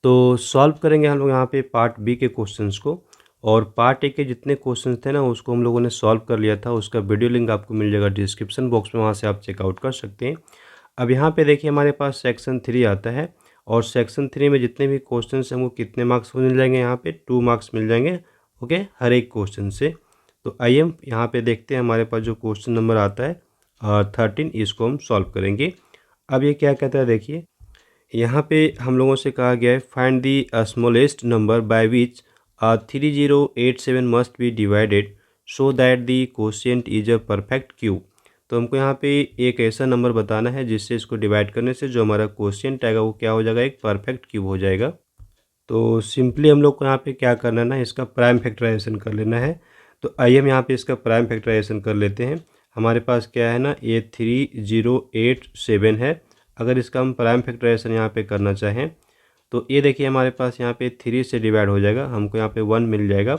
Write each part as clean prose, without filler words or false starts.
तो सॉल्व करेंगे हम लोग यहाँ पे पार्ट बी के क्वेश्चंस को। और पार्ट ए के जितने क्वेश्चंस थे ना उसको हम लोगों ने सॉल्व कर लिया था। उसका वीडियो लिंक आपको मिल जाएगा डिस्क्रिप्शन बॉक्स में, वहाँ से आप चेकआउट कर सकते हैं। अब यहाँ पे देखिए हमारे पास सेक्शन 3 आता है और सेक्शन 3 में जितने भी क्वेश्चंस हैं हमको कितने मार्क्स मिल जाएंगे, यहाँ पे 2 मार्क्स मिल जाएंगे ओके हर एक क्वेश्चन से। तो आइए हम यहाँ पे देखते हैं हमारे पास जो क्वेश्चन नंबर आता है 13, इसको हम सॉल्व करेंगे। अब ये क्या कहता है देखिए, यहाँ पे हम लोगों से कहा गया है find the smallest number by which 3087 must be divided so that the quotient is a perfect cube. तो हमको यहाँ पे एक ऐसा नंबर बताना है जिससे इसको डिवाइड करने से जो हमारा कोशिएंट आएगा वो क्या हो जाएगा, एक परफेक्ट क्यूब हो जाएगा। तो सिंपली हम लोग को यहाँ पे क्या करना है ना, इसका प्राइम फैक्टराइजेशन कर लेना है। तो आइए हम यहाँ पे इसका प्राइम फैक्टराइजेशन कर लेते हैं। हमारे पास क्या है ना, ये 3087 है। अगर इसका हम प्राइम फैक्टराइजेशन यहाँ पे करना चाहें तो ये देखिए हमारे पास यहाँ पे 3 से डिवाइड हो जाएगा, हमको यहाँ पे 1 मिल जाएगा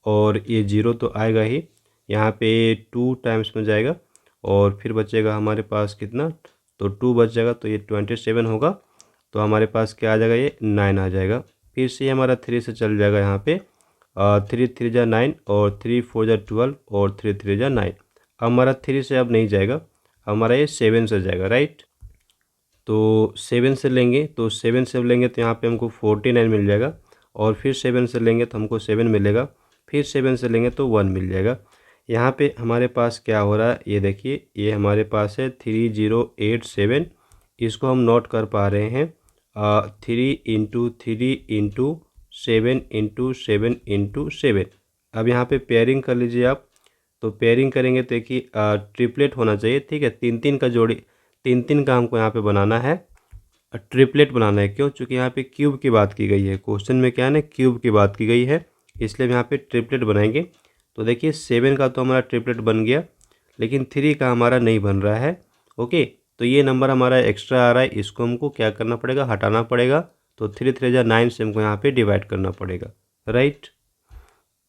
और ये 0 तो आएगा ही, यहाँ पे 2 टाइम्स में जाएगा और फिर बचेगा हमारे पास कितना, तो 2 बच जाएगा, तो ये 27 होगा। तो हमारे पास क्या आ जाएगा, ये 9 आ जाएगा। फिर से हमारा 3 से चल जाएगा यहाँ पे 3 3 जा 9 और 3 4 जा 12 और 3 3 जा 9। हमारा 3 से अब नहीं जाएगा, हमारा ये 7 से जाएगा राइट। तो 7 से लेंगे, तो 7 से लेंगे तो यहाँ पे हमको 49 मिल जाएगा और फिर 7 से लेंगे तो हमको 7 मिलेगा, फिर 7 से लेंगे तो 1 मिल जाएगा। यहाँ पे हमारे पास क्या हो रहा है, ये देखिए ये हमारे पास है 3087। इसको हम नोट कर पा रहे हैं 3 इंटू 3 इंटू 7 इंटू 7 इंटू 7। अब यहाँ पे पेयरिंग कर लीजिए आप। तो पेयरिंग करेंगे तो देखिए ट्रिपलेट होना चाहिए, ठीक है। 3 का जोड़ी, 3 का हमको यहाँ पे बनाना है, ट्रिपलेट बनाना है। क्यों? चूँकि यहाँ पे क्यूब की बात की गई है, क्वेश्चन में क्या है ना, क्यूब की बात की गई है, इसलिए हम यहाँ पे ट्रिपलेट बनाएंगे। तो देखिए 7 का तो हमारा ट्रिपलेट बन गया, लेकिन 3 का हमारा नहीं बन रहा है ओके। तो ये नंबर हमारा एक्स्ट्रा आ रहा है, इसको हमको क्या करना पड़ेगा, हटाना पड़ेगा। तो 3 3 जा 9 से हमको यहाँ पे डिवाइड करना पड़ेगा राइट।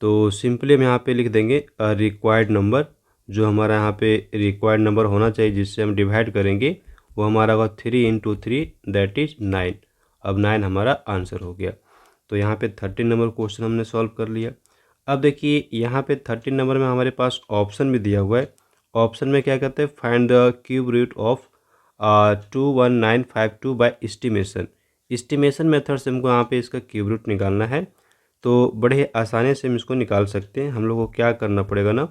तो सिंपली हम यहाँ पे लिख देंगे रिक्वायर्ड नंबर, जो हमारा यहाँ पे रिक्वायर्ड नंबर होना चाहिए जिससे हम डिवाइड करेंगे, वो हमारा होगा 3 इंटू 3 दैट इज़ 9। अब 9 हमारा आंसर हो गया। तो यहाँ पे 13 नंबर क्वेश्चन हमने सॉल्व कर लिया। अब देखिए यहाँ पे 13 नंबर में हमारे पास ऑप्शन भी दिया हुआ है। ऑप्शन में क्या कहते हैं, find the cube root of 21952 by estimation. Estimation method से हमको यहाँ पे इसका क्यूब रूट निकालना है। तो बड़े आसानी से हम इसको निकाल सकते हैं। हम लोग को क्या करना पड़ेगा ना,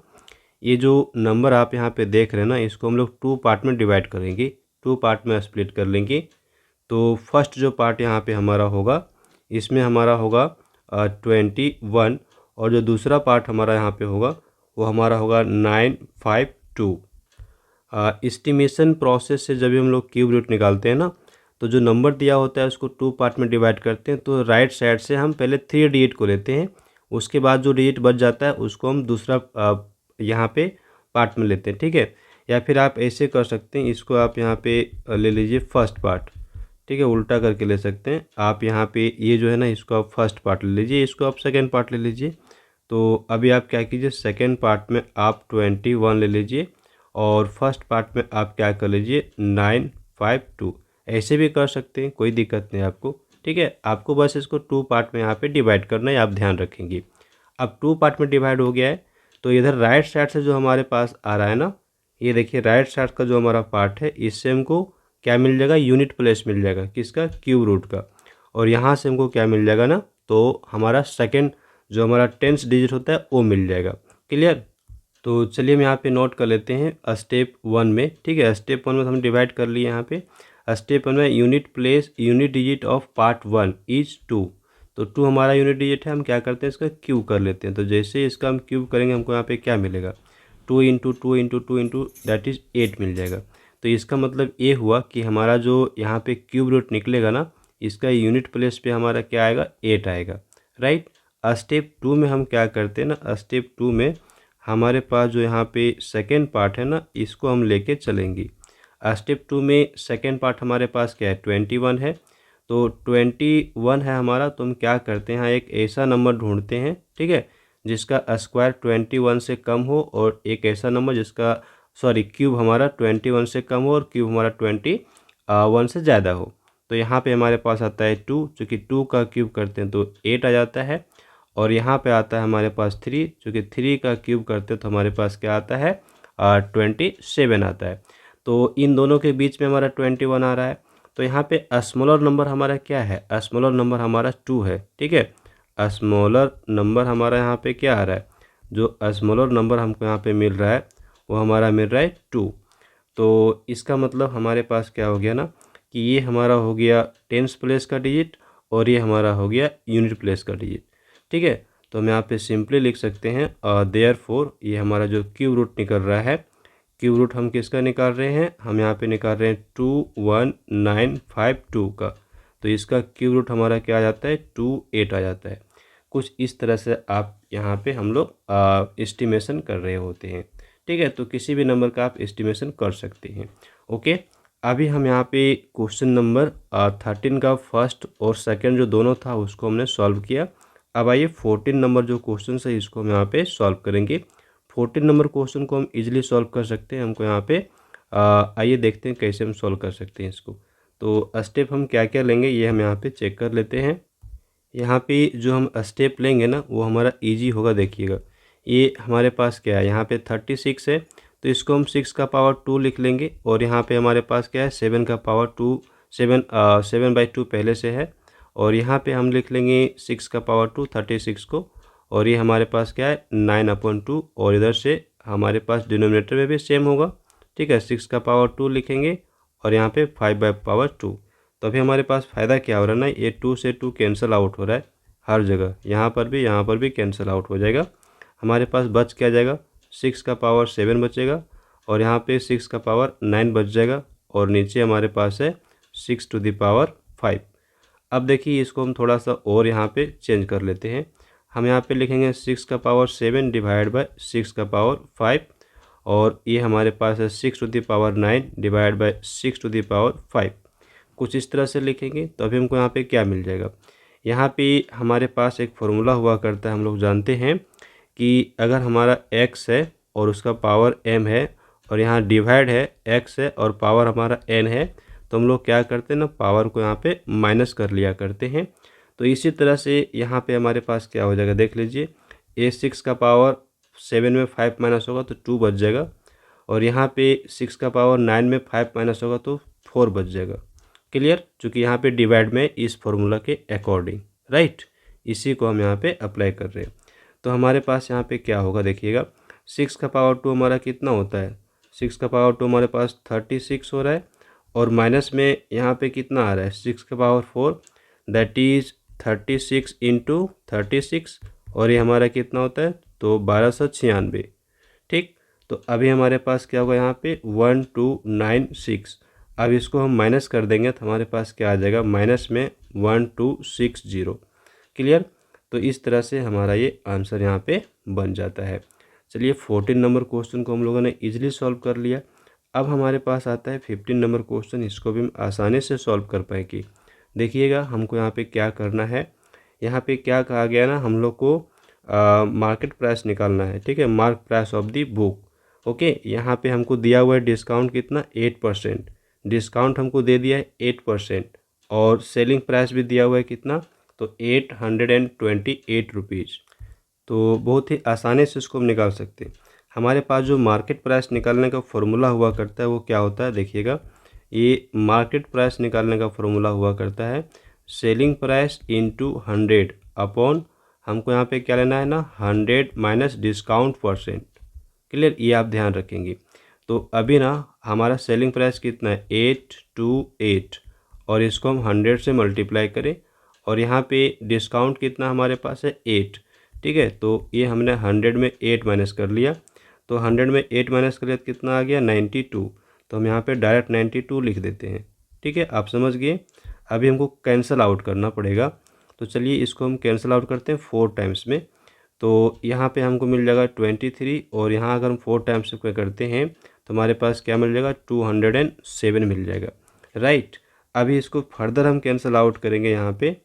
ये जो नंबर आप यहाँ पे देख रहे हैं ना, इसको हम लोग 2 पार्ट में डिवाइड करेंगे, 2 पार्ट में स्प्लिट कर लेंगे। तो फर्स्ट जो पार्ट यहाँ पे हमारा होगा, इसमें हमारा होगा 21 और जो दूसरा पार्ट हमारा यहाँ पे होगा वो हमारा होगा 952। एस्टिमेशन प्रोसेस से जब भी हम लोग क्यूब रूट निकालते हैं ना, तो जो नंबर दिया होता है उसको 2 पार्ट में डिवाइड करते हैं। तो राइट साइड से हम पहले 3 डिजिट को लेते हैं, उसके बाद जो डिजिट बच जाता है उसको हम दूसरा यहाँ पे पार्ट में लेते हैं, ठीक है। या फिर आप ऐसे कर सकते हैं, इसको आप यहाँ पे ले लीजिए फर्स्ट पार्ट, ठीक है, उल्टा करके ले सकते हैं आप। यहाँ पे ये जो है ना, इसको आप फर्स्ट पार्ट ले लीजिए, इसको आप सेकेंड पार्ट ले लीजिए। तो अभी आप क्या कीजिए, सेकेंड पार्ट में आप 21 ले लीजिए और फर्स्ट पार्ट में आप क्या कर लीजिए 952। ऐसे भी कर सकते हैं, कोई दिक्कत नहीं आपको, ठीक है। आपको बस इसको 2 पार्ट में यहाँ पे डिवाइड करना है, आप ध्यान रखेंगे। अब 2 पार्ट में डिवाइड हो गया है, तो इधर राइट साइड से जो हमारे पास आ रहा है ना, ये देखिए राइट साइड का जो हमारा पार्ट है, इससे हमको क्या मिल जाएगा, यूनिट प्लेस मिल जाएगा, किसका, क्यूब रूट का। और यहाँ से हमको क्या मिल जाएगा ना, तो हमारा सेकेंड जो हमारा 10th डिजिट होता है वो मिल जाएगा। क्लियर? तो चलिए हम यहाँ पे नोट कर लेते हैं स्टेप 1 में, ठीक है। स्टेप 1 में हम डिवाइड कर लिए यहाँ पे। स्टेप 1 में unit place unit digit of part 1 is 2। तो 2 हमारा यूनिट डिजिट है, हम क्या करते हैं इसका क्यूब कर लेते हैं। तो जैसे इसका हम क्यूब करेंगे हमको यहाँ पे क्या मिलेगा, 2 into 2 into 2 into that is 8 मिल जाएगा। तो इसका मतलब ये हुआ कि हमारा जो यहाँ पे क्यूब रूट निकलेगा ना, इसका यूनिट प्लेस पे हमारा क्या आएगा, 8 आएगा राइट। स्टेप 2 में हम क्या करते हैं ना, स्टेप 2 में हमारे पास जो यहाँ पे सेकेंड पार्ट है ना, इसको हम लेके चलेंगे। स्टेप 2 में सेकेंड पार्ट हमारे पास क्या है, 21 है। तो 21 है हमारा, तो हम क्या करते हैं, एक ऐसा नंबर ढूंढते हैं, ठीक है, जिसका स्क्वायर 21 से कम हो, और एक ऐसा नंबर जिसका क्यूब हमारा 21 से कम हो और क्यूब हमारा 21 से ज़्यादा हो। तो यहाँ पे हमारे पास आता है 2, चूँकि 2 का क्यूब करते हैं तो 8 आ जाता है। और यहाँ पे आता है हमारे पास 3, चूँकि 3 का क्यूब करते हैं तो हमारे पास क्या आता है 27 आता है। तो इन दोनों के बीच में हमारा 21 आ रहा है। तो यहाँ पे स्मॉलर नंबर हमारा क्या है, स्मॉलर नंबर हमारा 2 है। ठीक है, स्मॉलर नंबर हमारा यहाँ पे क्या आ रहा है, जो स्मॉलर नंबर हमको यहाँ पे मिल रहा है वो हमारा मिल रहा है 2। तो इसका मतलब हमारे पास क्या हो गया ना कि ये हमारा हो गया टेंस प्लेस का डिजिट और ये हमारा हो गया यूनिट प्लेस का डिजिट। ठीक है, तो हम यहाँ पे सिंपली लिख सकते हैं देयरफॉर ये हमारा जो क्यूब रूट निकल रहा है, क्यूब रूट हम किसका निकाल रहे हैं, हम यहाँ पे निकाल रहे हैं 21952 का। तो इसका क्यूब रूट हमारा क्या आ जाता है 28 आ जाता है। कुछ इस तरह से आप यहाँ पे हम लोग एस्टिमेशन कर रहे होते हैं। ठीक है, तो किसी भी नंबर का आप एस्टिमेशन कर सकते हैं। ओके, अभी हम यहाँ पे क्वेश्चन नंबर 13 का फर्स्ट और सेकंड जो दोनों था उसको हमने सॉल्व किया। अब आइए 14 नंबर जो क्वेश्चन है इसको हम यहाँ पे सॉल्व करेंगे। 14 नंबर क्वेश्चन को हम इजीली सॉल्व कर सकते हैं। हमको यहाँ पे आइए देखते हैं कैसे हम सॉल्व कर सकते हैं इसको। तो स्टेप हम क्या क्या लेंगे ये हम यहाँ पे चेक कर लेते हैं। यहाँ पे जो हम स्टेप लेंगे ना वो हमारा इजी होगा। देखिएगा ये हमारे पास क्या है, यहाँ पे 36 है तो इसको हम 6 का पावर 2 लिख लेंगे। और यहाँ पे हमारे पास क्या है 7 का पावर 2, 7/2 पहले से है। और यहाँ पे हम लिख लेंगे 6 का पावर 2 36 को। और ये हमारे पास क्या है 9/2 और इधर से हमारे पास डिनोमिनेटर में भी सेम होगा। ठीक है, 6 का पावर 2 लिखेंगे और यहाँ पे 5/2। तो अभी हमारे पास फ़ायदा क्या हो रहा है ना, ये 2 से 2 कैंसिल आउट हो रहा है हर जगह, यहाँ पर भी कैंसिल आउट हो जाएगा। हमारे पास बच क्या जाएगा 6 का पावर 7 बचेगा और यहाँ पे 6 का पावर 9 बच जाएगा और नीचे हमारे पास है 6⁵। अब देखिए इसको हम थोड़ा सा और यहाँ पे चेंज कर लेते हैं। हम यहाँ पे लिखेंगे 6 का पावर 7 डिवाइड बाय 6 का पावर 5 और ये हमारे पास है 6⁹ डिवाइड बाय 6⁵। कुछ इस तरह से लिखेंगे तो अभी हमको यहाँ पे क्या मिल जाएगा, यहाँ पे हमारे पास एक फॉर्मूला हुआ करता है। हम लोग जानते हैं कि अगर हमारा x है और उसका पावर m है और यहाँ डिवाइड है x है और पावर हमारा n है तो हम लोग क्या करते हैं ना पावर को यहाँ पे माइनस कर लिया करते हैं। तो इसी तरह से यहाँ पे हमारे पास क्या हो जाएगा देख लीजिए, ये 6 का पावर 7 में 5 माइनस होगा तो 2 बच जाएगा और यहाँ पे 6 का पावर 9 में 5 माइनस होगा तो 4 बच जाएगा। क्लियर, चूँकि यहाँ पे डिवाइड में इस फॉर्मूला के अकॉर्डिंग, राइट, इसी को हम यहाँ पे अप्लाई कर रहे हैं। तो हमारे पास यहाँ पे क्या होगा देखिएगा 6 का पावर 2 हमारा कितना होता है, 6 का पावर 2 हमारे पास 36 हो रहा है और माइनस में यहाँ पे कितना आ रहा है 6 का पावर 4 दैट इज़ 36 × 36 और ये हमारा कितना होता है तो 1296। ठीक, तो अभी हमारे पास क्या होगा यहाँ पे 1296। अब इसको हम माइनस कर देंगे तो हमारे पास क्या आ जाएगा माइनस में 1260। क्लियर, तो इस तरह से हमारा ये आंसर यहाँ पे बन जाता है। चलिए 14 नंबर क्वेश्चन को हम लोगों ने इजीली सॉल्व कर लिया। अब हमारे पास आता है 15 नंबर क्वेश्चन, इसको भी हम आसानी से सॉल्व कर पाएंगे। देखिएगा हमको यहाँ पे क्या करना है, यहाँ पे क्या कहा गया ना हम लोग को मार्केट प्राइस निकालना है। ठीक है, mark price of the book. Okay, यहाँ पे हमको दिया हुआ है डिस्काउंट कितना 8%, डिस्काउंट हमको दे दिया है 8% और सेलिंग प्राइस भी दिया हुआ है कितना तो 828 रुपीज़। तो बहुत ही आसानी से इसको हम निकाल सकते हैं। हमारे पास जो मार्केट प्राइस निकालने का फॉर्मूला हुआ करता है वो क्या होता है देखिएगा, ये मार्केट प्राइस निकालने का फॉर्मूला हुआ करता है सेलिंग प्राइस इंटू 100 अपॉन, हमको यहाँ पे क्या लेना है ना 100 माइनस डिस्काउंट %। क्लियर, ये आप ध्यान रखेंगे। तो अभी ना हमारा सेलिंग प्राइस कितना है 828 और इसको हम 100 से मल्टीप्लाई करें और यहाँ पे डिस्काउंट कितना हमारे पास है 8। ठीक है, तो ये हमने 100 में 8 माइनस कर लिया, तो 100 में 8 माइनस कर लिया तो कितना आ गया 92। तो हम यहाँ पे डायरेक्ट 92 लिख देते हैं। ठीक है, आप समझ गए। अभी हमको कैंसिल आउट करना पड़ेगा, तो चलिए इसको हम कैंसिल आउट करते हैं 4 टाइम्स में। तो यहाँ पे हमको मिल जाएगा 23 और यहाँ अगर हम 4 टाइम्स में करते हैं तो हमारे पास क्या मिल जाएगा 207 मिल जाएगा, राइट। अभी इसको फर्दर हम कैंसिल आउट करेंगे यहाँ पे,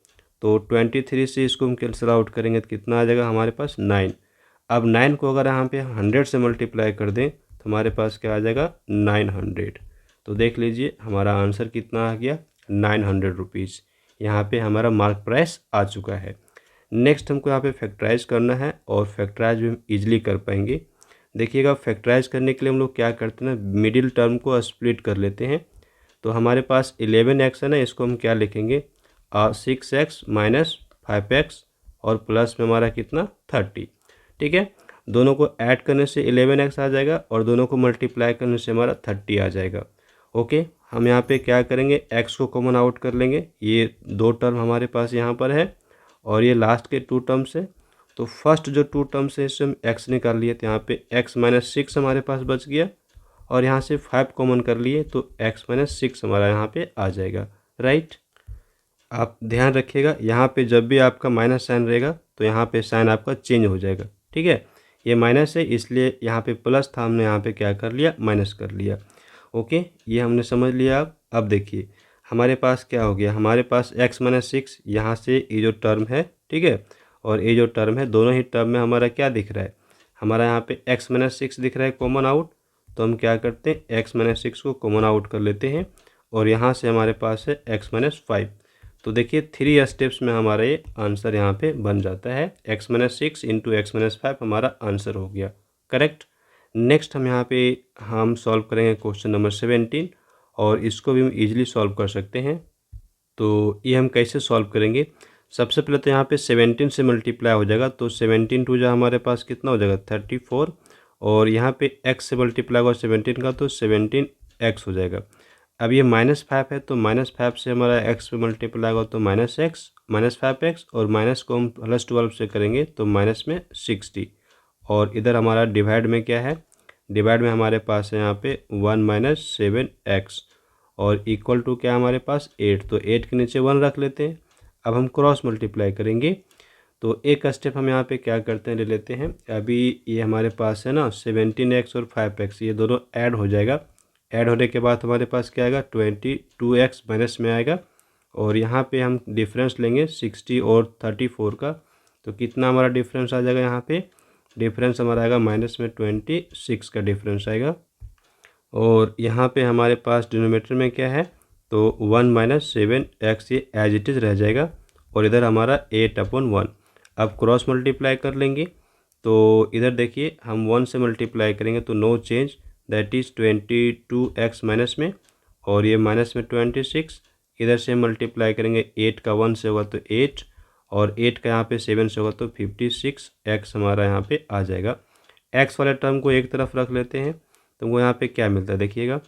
तो 23 से इसको हम कैंसिल आउट करेंगे तो कितना आ जाएगा हमारे पास 9। अब 9 को अगर यहाँ पे 100 से मल्टीप्लाई कर दें तो हमारे पास क्या आ जाएगा 900। तो देख लीजिए हमारा आंसर कितना आ गया ₹900। यहाँ पे हमारा मार्क प्राइस आ चुका है। नेक्स्ट हमको यहाँ पे फैक्टराइज करना है और फैक्टराइज भी हम ईजिली कर पाएंगे। देखिएगा, फैक्टराइज करने के लिए हम लोग क्या करते हैं ना, मिडिल टर्म को स्प्लिट कर लेते हैं। तो हमारे पास 11x है ना, इसको हम क्या लिखेंगे 6x माइनस 5x और प्लस में हमारा कितना 30। ठीक है, दोनों को ऐड करने से 11x आ जाएगा और दोनों को मल्टीप्लाई करने से हमारा 30 आ जाएगा। ओके, हम यहाँ पे क्या करेंगे, x को कॉमन आउट कर लेंगे। ये दो टर्म हमारे पास यहाँ पर है और ये लास्ट के 2 टर्म्स है। तो फर्स्ट जो 2 टर्म्स है इससे हम x निकाल लिए, तो यहाँ पे x माइनस 6 हमारे पास बच गया और यहाँ से 5 कॉमन कर लिए तो x माइनस 6 हमारा यहाँ पे आ जाएगा। राइट, आप ध्यान रखिएगा, यहाँ पे जब भी आपका माइनस साइन रहेगा तो यहाँ पे साइन आपका चेंज हो जाएगा। ठीक है, ये माइनस है इसलिए यहाँ पे प्लस था, हमने यहाँ पे क्या कर लिया, माइनस कर लिया। ओके, ये हमने समझ लिया। अब देखिए हमारे पास क्या हो गया, हमारे पास x माइनस 6 यहाँ से ये जो टर्म है, ठीक है, और ये जो टर्म है, दोनों ही टर्म में हमारा क्या दिख रहा है, हमारा यहाँ पे x माइनस 6 दिख रहा है कॉमन आउट। तो हम क्या करते हैं, x माइनस 6 को कॉमन आउट कर लेते हैं और यहाँ से हमारे पास है x माइनस 5। तो देखिए 3 स्टेप्स में हमारा ये आंसर यहाँ पे बन जाता है। x minus 6 into x minus 5 हमारा आंसर हो गया। करेक्ट। नेक्स्ट हम यहाँ पे हम सॉल्व करेंगे क्वेश्चन नंबर 17 और इसको भी हम इजीली सॉल्व कर सकते हैं। तो ये हम कैसे सॉल्व करेंगे, सबसे पहले तो यहाँ पे 17 से मल्टीप्लाई हो जाएगा। तो 17 टू जो हमारे पास कितना हो जाएगा 34 और यहाँ पे x से मल्टीप्लाई होगा 17 का तो 17x हो जाएगा। अब ये -5 है तो -5 से हमारा x पे मल्टीप्लाई होगा तो -x -5x और माइनस को हम +12 से करेंगे तो माइनस में 60 और इधर हमारा डिवाइड में क्या है, डिवाइड में हमारे पास है यहाँ पे 1 माइनस 7x और इक्वल टू क्या हमारे पास 8। तो 8 के नीचे 1 रख लेते हैं। अब हम क्रॉस मल्टीप्लाई करेंगे तो एक स्टेप हम यहाँ पे क्या करते हैं, ले लेते हैं। अभी ये हमारे पास है ना 17x और 5x, ये दोनों ऐड हो जाएगा। ऐड होने के बाद हमारे पास क्या आएगा 22x माइनस में आएगा और यहाँ पे हम डिफरेंस लेंगे 60 और 34 का। तो कितना हमारा डिफरेंस आ जाएगा, यहाँ पे डिफरेंस हमारा आएगा माइनस में 26 का डिफरेंस आएगा और यहाँ पे हमारे पास डिनोमिनेटर में क्या है तो 1 माइनस 7x ये एज इट इज़ रह जाएगा और इधर हमारा 8/1। अब क्रॉस मल्टीप्लाई कर लेंगे तो इधर देखिए हम 1 से मल्टीप्लाई करेंगे तो no change, that is 22x minus में और ये माइनस में 26। इधर से मल्टीप्लाई करेंगे 8 का 1 से होगा तो 8 और 8 का यहाँ पे 7 से होगा तो 56x हमारा यहाँ पे आ जाएगा। x वाले टर्म को एक तरफ रख लेते हैं तो हमको यहाँ पे क्या मिलता है, देखिएगा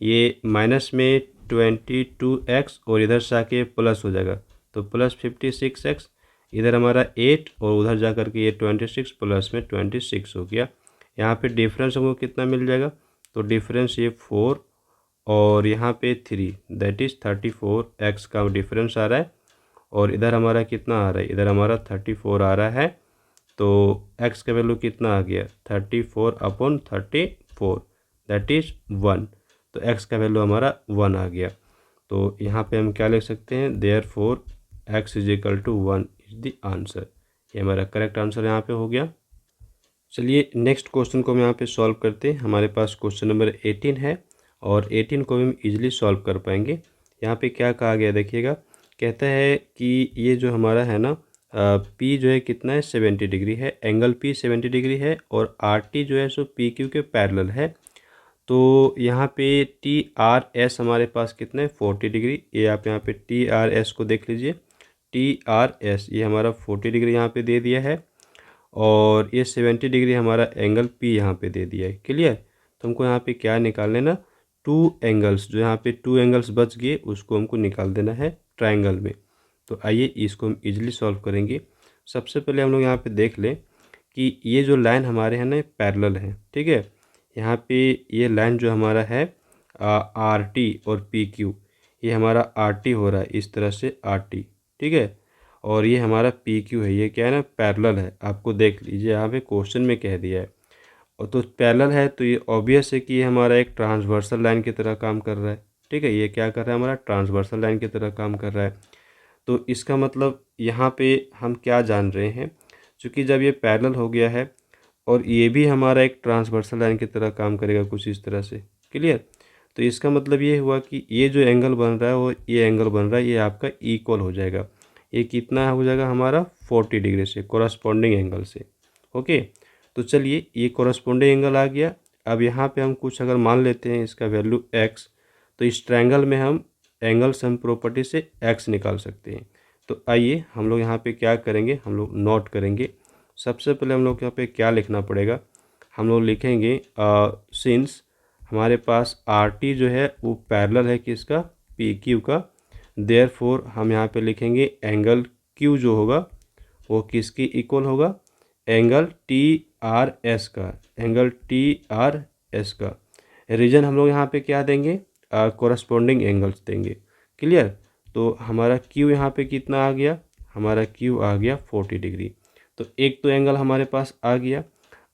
ये माइनस में 22x और इधर से आके प्लस हो जाएगा तो प्लस 56x, इधर हमारा 8 और उधर जा कर के ये 26 प्लस में 26 हो गया। यहाँ पे डिफरेंस हमको कितना मिल जाएगा, तो डिफरेंस ये 4 और यहाँ पे 3 दैट इज़ 34x का डिफरेंस आ रहा है और इधर हमारा कितना आ रहा है, इधर हमारा 34 आ रहा है। तो x का वैल्यू कितना आ गया 34/34 दैट इज़ 1। तो x का वैल्यू हमारा 1 आ गया। तो यहाँ पे हम क्या लिख सकते हैं, therefore x is equal to 1 is the answer. ये हमारा करेक्ट आंसर यहाँ पे हो गया। चलिए नेक्स्ट क्वेश्चन को हम यहाँ पे सॉल्व करते हैं। हमारे पास क्वेश्चन नंबर 18 है और 18 को भी हम इजीली सॉल्व कर पाएंगे। यहाँ पे क्या कहा गया देखिएगा, कहता है कि ये जो हमारा है ना P जो है कितना है 70 डिग्री है, एंगल P 70 डिग्री है और RT जो है सो PQ के पैरेलल है। तो यहाँ पे TRS हमारे पास कितना है 40 डिग्री। ये आप यहाँ पे TRS को देख लीजिए, TRS ये हमारा 40 डिग्री यहाँ पे दे दिया है और ये 70 डिग्री हमारा एंगल P यहाँ पे दे दिया है। क्लियर। तो हमको यहाँ पे क्या निकाल लेना, 2 एंगल्स, जो यहाँ पे 2 एंगल्स बच गए उसको हमको निकाल देना है ट्राइंगल में। तो आइए इसको हम इजीली सॉल्व करेंगे। सबसे पहले हम लोग यहाँ पे देख लें कि ये जो लाइन हमारे हैं ना पैरेलल है, ठीक है। यहाँ पे ये लाइन जो हमारा है RT और PQ, ये हमारा RT हो रहा है इस तरह से RT, ठीक है, और ये हमारा PQ है, ये क्या है ना पैरेलल है। आपको देख लीजिए यहाँ पे क्वेश्चन में कह दिया है और तो पैरेलल है तो ये ऑब्वियस है कि ये हमारा एक ट्रांसवर्सल लाइन की तरह काम कर रहा है, ठीक है। ये क्या कर रहा है, हमारा ट्रांसवर्सल लाइन की तरह काम कर रहा है। तो इसका मतलब यहाँ पे हम क्या जान रहे हैं, क्योंकि जब ये पैरेलल हो गया है और ये भी हमारा एक ट्रांसवर्सल लाइन की तरह काम करेगा कुछ इस तरह से। क्लियर। तो इसका मतलब ये हुआ कि ये जो एंगल बन रहा है वो ये एंगल बन रहा है, ये आपका इक्वल हो जाएगा। ये कितना हो जाएगा हमारा 40 डिग्री से, कोरस्पॉन्डिंग एंगल से। ओके, तो चलिए ये कोरस्पॉन्डिंग एंगल आ गया। अब यहाँ पे हम कुछ अगर मान लेते हैं इसका वैल्यू x, तो इस ट्रायंगल में हम एंगल सम प्रॉपर्टी से x निकाल सकते हैं। तो आइए हम लोग यहाँ पे क्या करेंगे, हम लोग नोट करेंगे। सबसे पहले हम लोग यहाँ पे क्या लिखना पड़ेगा, हम लोग लिखेंगे सिंस हमारे पास आर टी जो है वो पैरेलल है किसका, पी क्यू का, देयरफॉर हम यहाँ पे लिखेंगे एंगल क्यू जो होगा वो किसकी इक्वल होगा, एंगल टी आर एस का, एंगल टी आर एस का। रीजन हम लोग यहाँ पे क्या देंगे, कोरस्पॉन्डिंग एंगल्स देंगे। क्लियर। तो हमारा क्यू यहाँ पे कितना आ गया, हमारा क्यू आ गया 40 डिग्री। तो एक तो एंगल हमारे पास आ गया।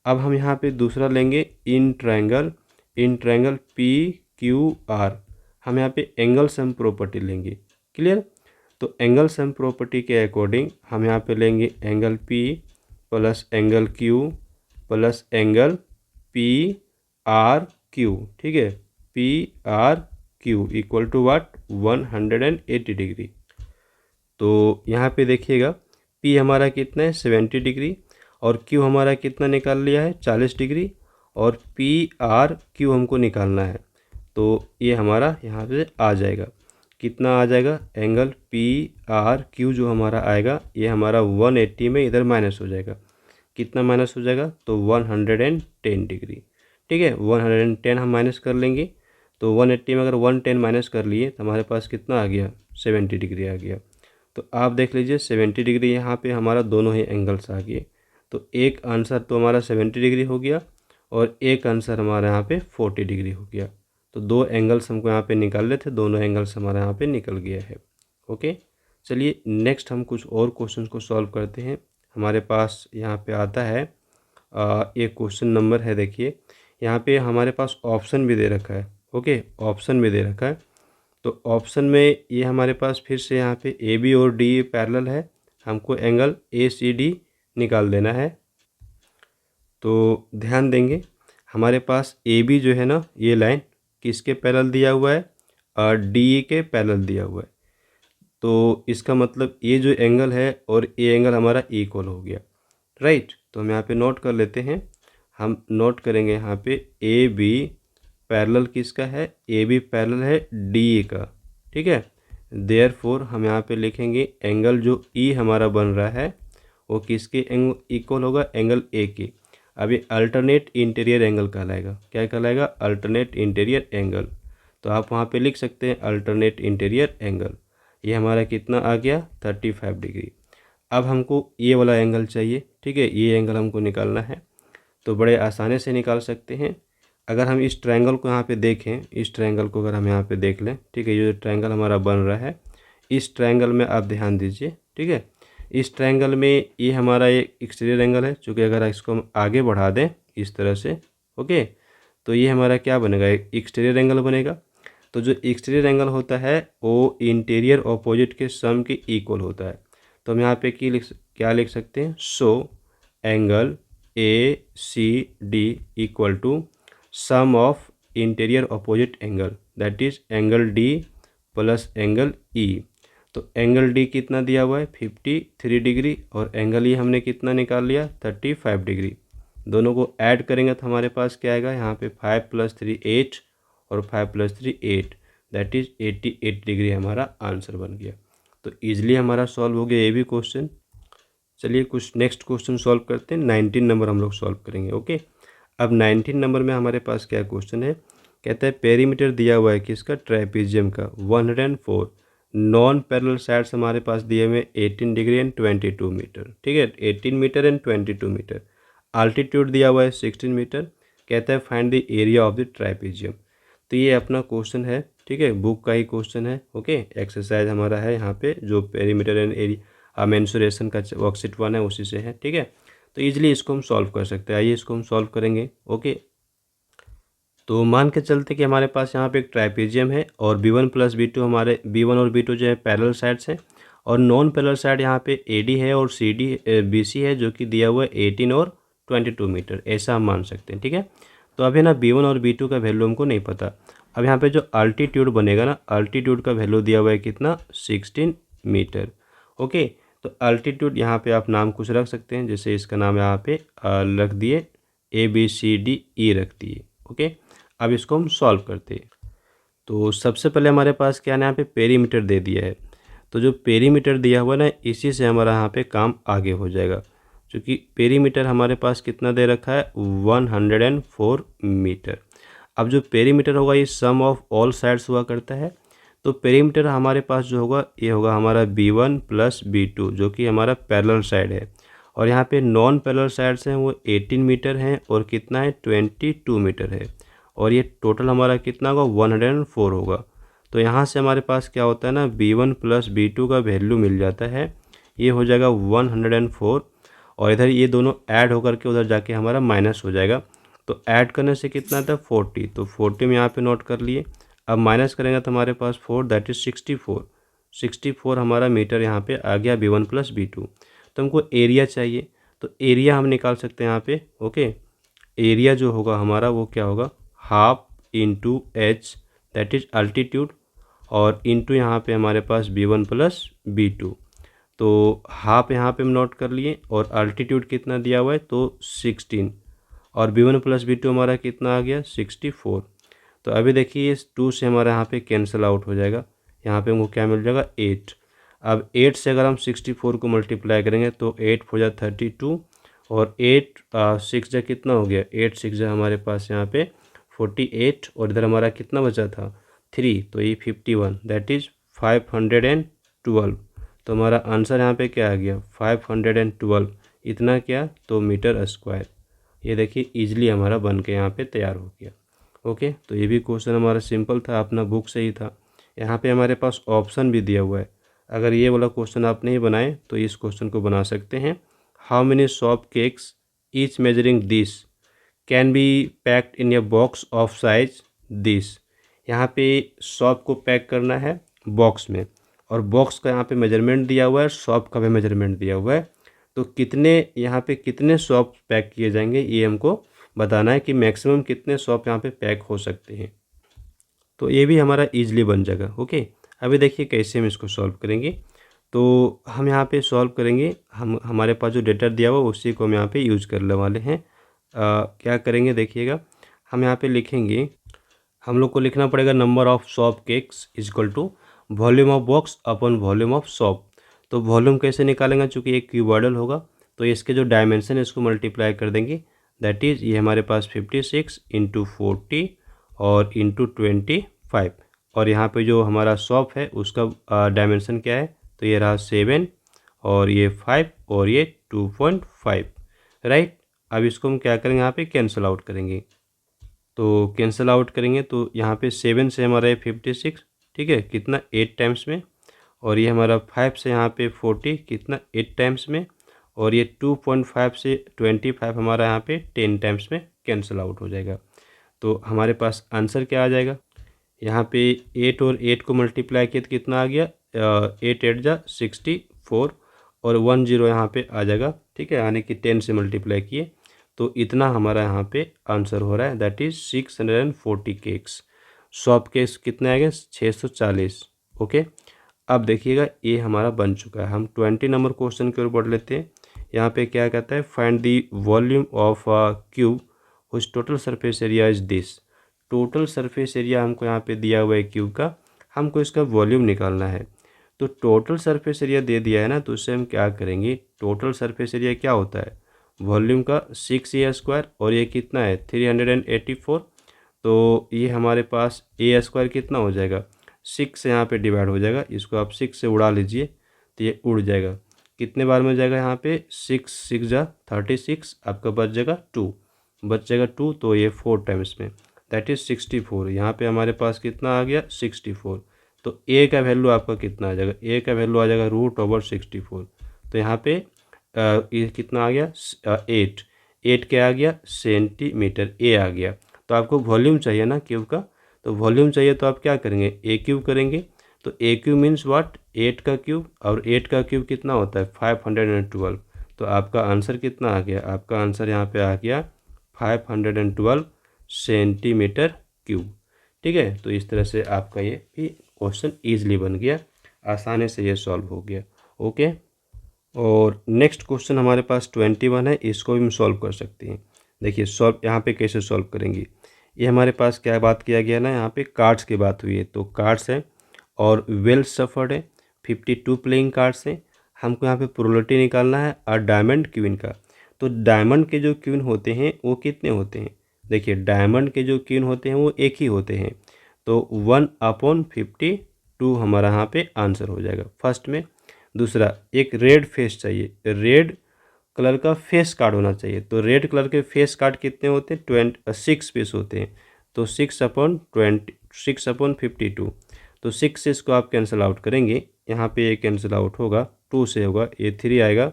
अब हम यहाँ पे दूसरा लेंगे in triangle P Q R, हम यहाँ पे एंगल सम प्रॉपर्टी लेंगे। क्लियर। तो एंगल सम प्रॉपर्टी के अकॉर्डिंग हम यहाँ पे लेंगे angle P plus angle Q plus angle P R Q. ठीक है, P R Q equal to what, 180 degree. तो यहाँ पे देखिएगा पी हमारा कितना है 70 डिग्री और क्यू हमारा कितना निकाल लिया है 40 डिग्री, और पी आर क्यू हमको निकालना है। तो ये हमारा यहाँ पे आ जाएगा, कितना आ जाएगा, एंगल पी आर क्यू जो हमारा आएगा ये हमारा 180 में इधर माइनस हो जाएगा। कितना माइनस हो जाएगा, तो 110 डिग्री। ठीक है, 110 हम माइनस कर लेंगे। तो 180 में अगर 110 माइनस कर लिए तो हमारे पास कितना आ गया, 70 डिग्री आ गया। तो आप देख लीजिए 70 डिग्री यहाँ पे हमारा दोनों ही एंगल्स आ गए। तो एक आंसर तो हमारा 70 डिग्री हो गया और एक आंसर हमारा यहाँ पे 40 डिग्री हो गया। तो दो एंगल्स हमको यहाँ पे निकालने थे, दोनों एंगल्स हमारा यहाँ पे निकल गया है। ओके, चलिए नेक्स्ट हम कुछ और क्वेश्चन को सॉल्व करते हैं। हमारे पास यहाँ पे आता है एक क्वेश्चन नंबर है, देखिए यहाँ पे हमारे पास ऑप्शन भी दे रखा है। ओके, ऑप्शन भी दे रखा है। तो ऑप्शन में ये हमारे पास फिर से यहाँ पे ए बी और डी पैरेलल है, हमको एंगल ए सी डी निकाल देना है। तो ध्यान देंगे हमारे पास ए बी जो है ना, ये लाइन किसके पैरेलल दिया हुआ है, डी के पैरेलल दिया हुआ है। तो इसका मतलब ये जो एंगल है और ये एंगल हमारा इक्वल हो गया। राइट, तो हम यहाँ पे नोट कर लेते हैं। हम नोट करेंगे यहाँ पे ए बी पैरेलल किसका है, ए बी पैरेलल है डी का। ठीक है, देयरफॉर हम यहाँ पे लिखेंगे एंगल जो ई हमारा बन रहा है वो किसके इक्वल होगा, एंगल ए के। अब ये अल्टरनेट इंटीरियर एंगल कहलाएगा, क्या कहलाएगा, अल्टरनेट इंटीरियर एंगल। तो आप वहाँ पे लिख सकते हैं अल्टरनेट इंटीरियर एंगल। ये हमारा कितना आ गया, 35 डिग्री। अब हमको ये वाला एंगल चाहिए। ठीक है, ये एंगल हमको निकालना है। तो बड़े आसानी से निकाल सकते हैं। अगर हम इस ट्रायंगल को यहाँ पे देखें, इस ट्रायंगल को अगर हम यहाँ पे देख लें, ठीक है, ये जो ट्रायंगल हमारा बन रहा है, इस ट्रायंगल में आप ध्यान दीजिए। ठीक है, इस ट्रायंगल में ये हमारा ये एक्सटीरियर एंगल है, चूँकि अगर इसको हम आगे बढ़ा दें इस तरह से, ओके, तो ये हमारा क्या बनेगा, एक एक्सटीरियर एंगल बनेगा। तो जो एक्सटीरियर एंगल होता है वो इंटीरियर ऑपोजिट के सम के इक्वल होता है। तो हम यहाँ पे क्या लिख सकते हैं, so angle A C D equal to sum of interior opposite angle, that is angle D plus angle E. तो एंगल डी कितना दिया हुआ है 53 डिग्री और एंगल ई हमने कितना निकाल लिया 35 डिग्री। दोनों को ऐड करेंगे तो हमारे पास क्या आएगा, यहाँ पे 5 + 3 8 और 5 + 3 8, दैट इज 88 डिग्री हमारा आंसर बन गया। तो ईजिली हमारा सॉल्व हो गया ये भी क्वेश्चन। चलिए कुछ नेक्स्ट क्वेश्चन सॉल्व करते हैं। 19 नंबर हम लोग सॉल्व करेंगे। ओके, अब 19 नंबर में हमारे पास क्या क्वेश्चन है, कहता है पेरीमीटर दिया हुआ है किसका, ट्रेपीजियम का, 104। नॉन पैरेलल साइड्स हमारे पास दिए हुए 18 डिग्री एंड 22 मीटर। ठीक है, 18 मीटर एंड 22 मीटर। अल्टीट्यूड दिया हुआ है 16 मीटर। कहता है find the area of the trapezium. तो ये अपना क्वेश्चन है, ठीक है, बुक का ही क्वेश्चन है। ओके, एक्सरसाइज हमारा है यहाँ पे जो पेरीमीटर एंड एरिया मेंसुरेशन का वर्कशीट 1 है उसी से है। ठीक है, तो ईजिली इसको हम सॉल्व कर सकते हैं। आइए इसको हम सॉल्व करेंगे। ओके, तो मान के चलते कि हमारे पास यहाँ पे एक ट्राइपेजियम है और B1 + B2 हमारे B1 और B2 जो है पैरेलल साइड्स हैं और नॉन पैरेलल साइड यहाँ पे AD है और BC है जो कि दिया हुआ है 18 और 22 मीटर, ऐसा हम मान सकते हैं। ठीक है, तो अभी ना B1 और B2 का वैल्यू हमको नहीं पता। अब यहाँ पे जो अल्टीट्यूड बनेगा ना, अल्टीट्यूड का वैल्यू दिया हुआ है कितना, 16 मीटर। ओके, तो अल्टीट्यूड यहाँ पे आप नाम कुछ रख सकते हैं, जैसे इसका नाम यहाँ पे रख दिए ABCDE रख दिए। ओके, अब इसको हम सॉल्व करते हैं। तो सबसे पहले हमारे पास क्या है ना, यहाँ पे पेरीमीटर दे दिया है। तो जो पेरीमीटर दिया हुआ है ना, इसी से हमारा यहाँ पे काम आगे हो जाएगा, क्योंकि पेरीमीटर हमारे पास कितना दे रखा है, 104 मीटर। अब जो पेरीमीटर होगा ये सम ऑफ ऑल साइड्स हुआ करता है। तो पेरीमीटर हमारे पास जो होगा ये होगा हमारा B1 प्लस B2, जो कि हमारा पैरेलल साइड है। और यहाँ पे नॉन पैरेलल साइड्स हैं वो 18 मीटर हैं और कितना है, 22 मीटर है। और ये टोटल हमारा कितना होगा, 104 होगा। तो यहाँ से हमारे पास क्या होता है ना, B1 प्लस B2 का वैल्यू मिल जाता है, ये हो जाएगा 104। और इधर ये दोनों ऐड होकर के उधर जाके हमारा माइनस हो जाएगा। तो ऐड करने से कितना था, 40। तो 40 में यहाँ पे नोट कर लिए। अब माइनस करेंगे तो हमारे पास 4, दैट इज़ 64। 64 हमारा मीटर यहाँ पे आ गया B1 प्लस B2। तो हमको एरिया चाहिए, तो एरिया हम निकाल सकते हैं यहाँ पे। ओके, एरिया जो होगा हमारा वो क्या होगा, half into H, that is altitude, और इंटू यहाँ पे हमारे पास B1 प्लस B2। तो हाफ यहाँ पे हम नोट कर लिए, और अल्टीट्यूड कितना दिया हुआ है, तो 16, और B1 प्लस B2 हमारा कितना आ गया, 64। तो अभी देखिए इस 2 से हमारा यहाँ पे कैंसिल आउट हो जाएगा, यहाँ पे हमको क्या मिल जाएगा, 8। अब 8 से अगर हम 64 को मल्टीप्लाई करेंगे तो 8 हो जाए 32, और 8 6 जा कितना हो गया, 8 6 जा हमारे पास यहाँ पे 48, और इधर हमारा कितना बचा था, 3, तो ये 51, दैट इज़ 512। तो हमारा आंसर यहाँ पे क्या आ गया, 512। इतना क्या, तो मीटर स्क्वायर। ये देखिए इजीली हमारा बन के यहाँ पे तैयार हो गया। ओके, तो ये भी क्वेश्चन हमारा सिंपल था, अपना बुक से ही था। यहाँ पे हमारे पास ऑप्शन भी दिया हुआ है, अगर ये वाला क्वेश्चन आप नहीं बनाए तो इस क्वेश्चन को बना सकते हैं। How many soft cakes each measuring this can be packed in a box of size this. यहाँ पे सॉफ्ट को पैक करना है बॉक्स में, और बॉक्स का यहाँ पे मेजरमेंट दिया हुआ है, सॉफ्ट का भी मेजरमेंट दिया हुआ है। तो कितने यहाँ पे कितने सॉफ्ट पैक किए जाएंगे ये हमको बताना है, कि मैक्सिमम कितने सॉफ्ट यहाँ पे पैक हो सकते हैं। तो ये भी हमारा ईजिली बन जाएगा। ओके, अभी देखिए कैसे हम इसको सॉल्व करेंगे। तो हम यहाँ पे सॉल्व करेंगे, हमारे पास जो डेटा दिया हुआ उसी को हम यहाँ पे यूज़ करने वाले हैं। क्या करेंगे देखिएगा, हम यहाँ पे लिखेंगे, हम लोग को लिखना पड़ेगा number of soft cakes equal to volume of box upon volume of soft. तो वॉल्यूम कैसे निकालेंगे, चूँकि एक क्यूबॉइडल होगा तो इसके जो डायमेंशन है इसको मल्टीप्लाई कर देंगे, दैट इज़ ये हमारे पास 56 इंटू 40 और इंटू 25। और यहाँ पे जो हमारा सॉफ्ट है उसका डायमेंशन क्या है, तो ये रहा 7 और ये 5 और ये 2.5, राइट। अब इसको हम क्या करेंगे, यहाँ पे कैंसिल आउट करेंगे। तो कैंसिल आउट करेंगे तो यहाँ पे 7 से हमारा ये 56, ठीक है, कितना 8 टाइम्स में, और ये हमारा 5 से यहाँ पे 40 कितना 8 टाइम्स में, और ये 2.5 से 25 हमारा यहाँ पे 10 टाइम्स में कैंसिल आउट हो जाएगा। तो हमारे पास आंसर क्या आ जाएगा, यहाँ पे 8 और 8 को मल्टीप्लाई किया तो कितना आ गया, 8 8 जा 64, और 10 यहाँ पे आ जाएगा, ठीक है, यानी कि 10 से मल्टीप्लाई किए तो इतना हमारा यहाँ पे आंसर हो रहा है, that is 640 cakes. Soft cakes कितने आ गए, 640। ओके, अब देखिएगा ये हमारा बन चुका है। हम 20 नंबर क्वेश्चन की ओर बढ़ लेते हैं। यहाँ पे क्या कहता है, find the volume of cube which total surface area is this. Total surface area हमको यहाँ पे दिया हुआ है क्यूब का, हमको इसका वॉल्यूम निकालना है। तो टोटल सरफेस एरिया दे दिया है ना, तो उससे हम क्या करेंगे, टोटल सरफेस एरिया क्या होता है, वॉल्यूम का 6a², और ये कितना है 384। तो ये हमारे पास a² कितना हो जाएगा, 6 से यहाँ पे डिवाइड हो जाएगा, इसको आप 6 से उड़ा लीजिए तो ये उड़ जाएगा। कितने बार में जाएगा, यहाँ पे 6 6 जा 36, आपका बच जाएगा 2, बच जाएगा 2, तो ये 4 टाइम्स में, दैट इज़ 64। यहाँ पे हमारे पास कितना आ गया, 64। तो ए का वैल्यू आपका कितना आ जाएगा, ए का वैल्यू आ जाएगा √64। तो यहाँ पे ये कितना आ गया, 8 8 क्या आ गया, सेंटीमीटर, ए आ गया। तो आपको वॉल्यूम चाहिए ना क्यूब का, तो वॉल्यूम चाहिए तो आप क्या करेंगे, ए क्यूब करेंगे। तो ए क्यूब मीन्स व्हाट, 8 का क्यूब, और 8 का क्यूब कितना होता है 512। तो आपका आंसर कितना आ गया, आपका आंसर यहाँ पे आ गया 512 सेंटीमीटर क्यूब। ठीक है। तो इस तरह से आपका ये भी क्वेश्चन ईजिली बन गया, आसानी से ये सॉल्व हो गया। ओके, और नेक्स्ट क्वेश्चन हमारे पास 21 है, इसको भी हम सॉल्व कर सकते हैं। देखिए सॉल्व यहाँ पे कैसे सॉल्व करेंगे। ये हमारे पास क्या बात किया गया ना, यहाँ पे कार्ड्स की बात हुई है, तो कार्ड्स है और वेल सफर्ड है, 52 प्लेइंग कार्ड्स हैं। हमको यहाँ पे प्रोबेबिलिटी निकालना है और डायमंड क्वीन का। तो डायमंड के जो क्वीन होते हैं वो कितने होते हैं, देखिए डायमंड के जो क्वीन होते हैं वो एक ही होते हैं, तो 1/52 हमारा यहाँ पे आंसर हो जाएगा फर्स्ट में। दूसरा, एक रेड फेस चाहिए, रेड कलर का फेस कार्ड होना चाहिए, तो रेड कलर के फेस कार्ड कितने होते हैं, 6 पीस होते हैं, तो 6/52, तो 6 से इसको आप कैंसिल आउट करेंगे, यहाँ पे ये कैंसिल आउट होगा, 2 से होगा, ये 3 आएगा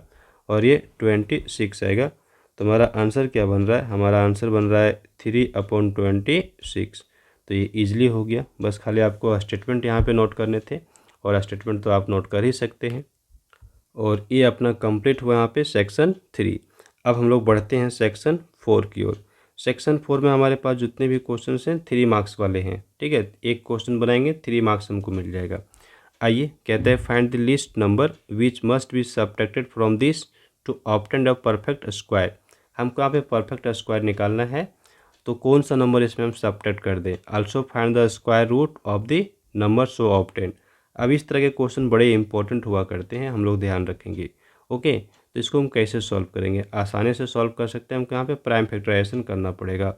और ये 26 आएगा। तो हमारा आंसर क्या बन रहा है, हमारा आंसर बन रहा है 3/26। तो ये ईजिली हो गया, बस खाली आपको स्टेटमेंट यहाँ पे नोट करने थे और स्टेटमेंट तो आप नोट कर ही सकते हैं। और ये अपना कंप्लीट हुआ यहाँ पे सेक्शन 3। अब हम लोग बढ़ते हैं सेक्शन 4 की ओर। सेक्शन 4 में हमारे पास जितने भी क्वेश्चन हैं 3 मार्क्स वाले हैं, ठीक है। एक क्वेश्चन बनाएंगे 3 मार्क्स हमको मिल जाएगा। आइए, कहते हैं find the least number which must be subtracted from this to obtain a perfect square. हमको यहाँ पे परफेक्ट स्क्वायर निकालना है, तो कौन सा नंबर इसमें हम सब्ट्रैक्ट कर दें। Also find the square root of the number so obtain. अब इस तरह के क्वेश्चन बड़े इंपॉर्टेंट हुआ करते हैं, हम लोग ध्यान रखेंगे। ओके, तो इसको हम कैसे सॉल्व करेंगे, आसानी से सॉल्व कर सकते हैं। हमको यहाँ पे प्राइम फैक्टराइजेशन करना पड़ेगा,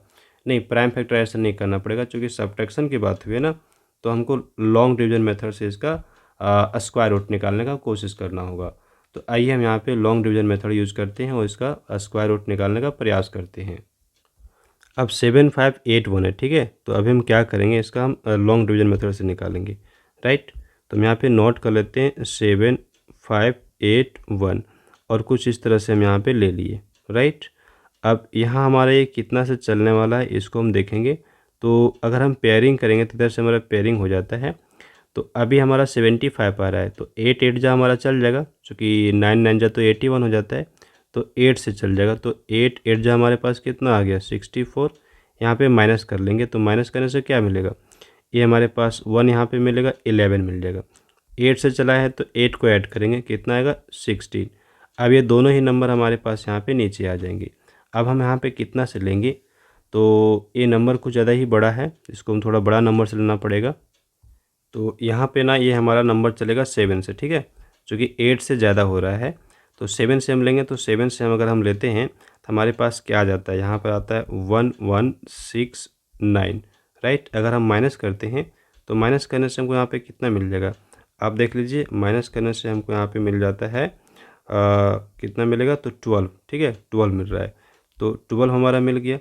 नहीं प्राइम फैक्टराइजेशन नहीं करना पड़ेगा, क्योंकि सब्ट्रैक्शन की बात हुई है ना, तो हमको लॉन्ग डिवीजन मेथड से इसका स्क्वायर रूट निकालने का कोशिश करना होगा। तो आइए हम यहाँ पे लॉन्ग डिवीजन मेथड यूज करते हैं और इसका स्क्वायर रूट निकालने का प्रयास करते हैं। अब 7581 है, ठीक है। तो अभी हम क्या करेंगे, इसका हम लॉन्ग डिवीजन मेथड से निकालेंगे, राइट। तो हम यहाँ पे नोट कर लेते हैं 7581 और कुछ इस तरह से हम यहाँ पे ले लिए, राइट। अब यहाँ हमारा ये कितना से चलने वाला है इसको हम देखेंगे। तो अगर हम पेयरिंग करेंगे तो इधर से हमारा पेयरिंग हो जाता है। तो अभी हमारा 75 आ रहा है, तो 8 8 जा हमारा चल जाएगा, क्योंकि 9 9 जा तो 81 हो जाता है, तो 8 से चल जाएगा। तो 8 8 जा हमारे पास कितना आ गया, 64। यहाँ पे माइनस कर लेंगे, तो माइनस करने से क्या मिलेगा, ये हमारे पास 1 यहाँ पे मिलेगा, 11 मिल जाएगा। 8 से चला है तो 8 को ऐड करेंगे, कितना आएगा 16। अब ये दोनों ही नंबर हमारे पास यहाँ पे नीचे आ जाएंगे। अब हम यहाँ पे कितना से लेंगे, तो ये नंबर कुछ ज़्यादा ही बड़ा है, इसको हम थोड़ा बड़ा नंबर से लेना पड़ेगा। तो यहाँ पे ना ये हमारा नंबर चलेगा 7 से, ठीक है, क्योंकि 8 से ज़्यादा हो रहा है। तो 7 से हम लेंगे, तो 7 से हम अगर हम लेते हैं तो हमारे पास क्या आ जाता है, यहाँ पर आता है 1169, राइट। अगर हम माइनस करते हैं तो माइनस करने से हमको यहाँ पे कितना मिल जाएगा, आप देख लीजिए, माइनस करने से हमको यहाँ पे मिल जाता है कितना मिलेगा, तो 12, ठीक है, 12 मिल रहा है। तो 12 हमारा मिल गया।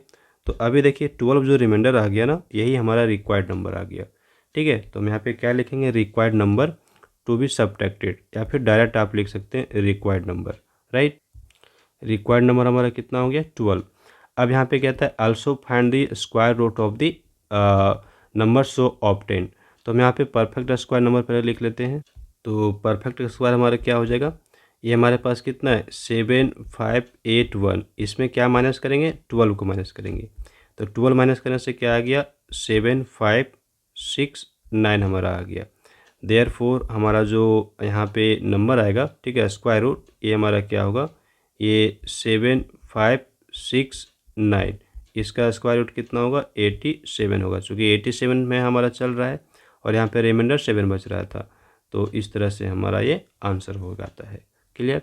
तो अभी देखिए 12 जो रिमाइंडर आ गया ना, यही हमारा रिक्वायर्ड नंबर आ गया, ठीक है। तो हम यहाँ पे क्या लिखेंगे, required number to be subtracted, या फिर डायरेक्ट आप लिख सकते हैं required number, right. Required number हमारा कितना हो गया, 12। अब यहाँ पे कहता है also find the square root of the number so obtain. तो हम यहाँ पे परफेक्ट स्क्वायर नंबर पहले लिख लेते हैं। तो परफेक्ट स्क्वायर हमारा क्या हो जाएगा, ये हमारे पास कितना है 7581, इसमें क्या माइनस करेंगे, 12 को माइनस करेंगे। तो 12 माइनस करने से क्या आ गया, 7569 हमारा आ गया। देयरफॉर हमारा जो यहाँ पे नंबर आएगा, ठीक है, स्क्वायर रूट, ये हमारा क्या होगा, ये 7569, इसका स्क्वायर रूट कितना होगा, 87 होगा, क्योंकि 87 में हमारा चल रहा है और यहाँ पे रिमाइंडर 7 बच रहा था। तो इस तरह से हमारा ये आंसर हो जाता है। Clear,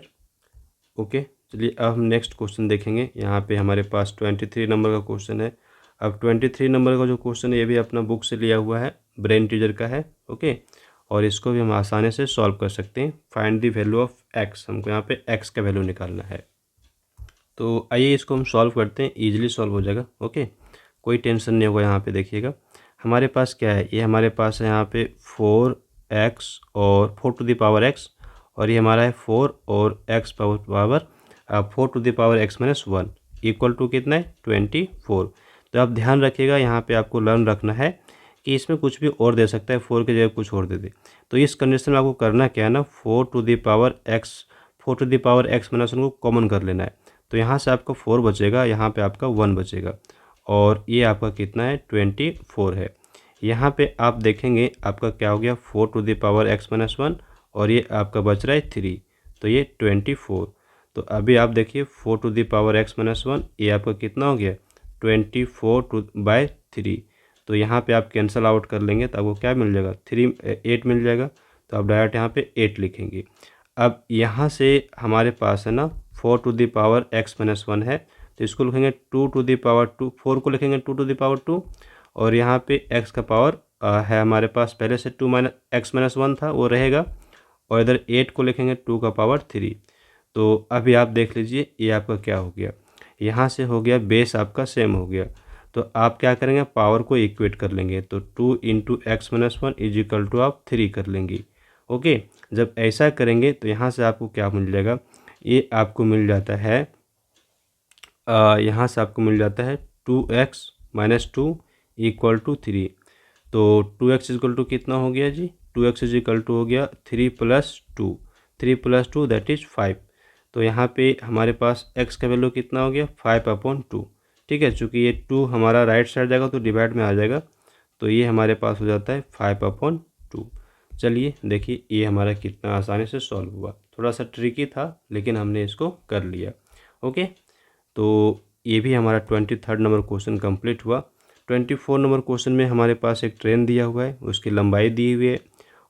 okay. चलिए अब हम नेक्स्ट क्वेश्चन देखेंगे। यहाँ पे हमारे पास 23 नंबर का क्वेश्चन है। अब 23 नंबर का जो क्वेश्चन है ये भी अपना बुक से लिया हुआ है, ब्रेन टीचर का है, ओके। और इसको भी हम आसानी से सॉल्व कर सकते हैं। Find the value of x, हमको यहाँ पे एक्स का वैल्यू निकालना है। तो आइए इसको हम सॉल्व करते हैं, ईजिली सॉल्व हो जाएगा, ओके, कोई टेंशन नहीं होगा। यहाँ पे देखिएगा हमारे पास क्या है, ये हमारे पास है यहाँ पे 4x और 4 टू द पावर x, और ये हमारा है 4 और x power 4 to the power x minus 1 equal to कितना है 24। तो आप ध्यान रखिएगा, यहाँ पे आपको लर्न रखना है कि इसमें कुछ भी और दे सकता है, 4 की जगह कुछ और दे दे। तो इस कंडीशन में आपको करना क्या है ना, 4 to the power x minus 1 को कॉमन कर लेना है। तो यहाँ से आपका 4 बचेगा, यहाँ पे आपका 1 बचेगा, और ये आपका कितना है 24 है। यहाँ पे आप देखेंगे आपका क्या हो गया 4 टू द पावर x-1 और ये आपका बच रहा है 3, तो ये 24। तो अभी आप देखिए 4 टू द पावर x-1 ये आपका कितना हो गया 24 टू बाय 3। तो यहाँ पे आप कैंसल आउट कर लेंगे तो आपको क्या मिल जाएगा 8 मिल जाएगा। तो आप डायरेक्ट यहाँ पे 8 लिखेंगे। अब यहाँ से हमारे पास है ना 4 टू द पावर x-1 है, तो इसको लिखेंगे 2 टू द पावर 2, 4 को लिखेंगे 2 टू द पावर 2 और यहाँ पे x का पावर है हमारे पास पहले से 2 x-1 था वो रहेगा और इधर 8 को लिखेंगे 2 का पावर 3। तो अभी आप देख लीजिए ये आपका क्या हो गया, यहाँ से हो गया बेस आपका सेम हो गया। तो आप क्या करेंगे पावर को इक्वेट कर लेंगे, तो 2 into x-1 is equal to आप 3 कर लेंगे। ओके, जब ऐसा करेंगे तो यहाँ से आपको क्या मिल जाएगा, ये आपको मिल जाता है यहाँ से आपको मिल जाता है 2x माइनस 2 इक्वल टू 3। तो 2x इक्वल टू कितना हो गया जी, 2x इज इक्वल टू हो गया 3 प्लस 2, 3 प्लस 2 दैट इज 5। तो यहाँ पे हमारे पास x का वैल्यू कितना हो गया 5/2। ठीक है, चूँकि ये 2 हमारा राइट साइड जाएगा तो डिवाइड में आ जाएगा, तो ये हमारे पास हो जाता है 5/2। चलिए देखिए ये हमारा कितना आसानी से सॉल्व हुआ, थोड़ा सा ट्रिकी था लेकिन हमने इसको कर लिया। ओके, तो ये भी हमारा 23rd नंबर क्वेश्चन कंप्लीट हुआ। 24 नंबर क्वेश्चन में हमारे पास एक ट्रेन दिया हुआ है, उसकी लंबाई दी हुई है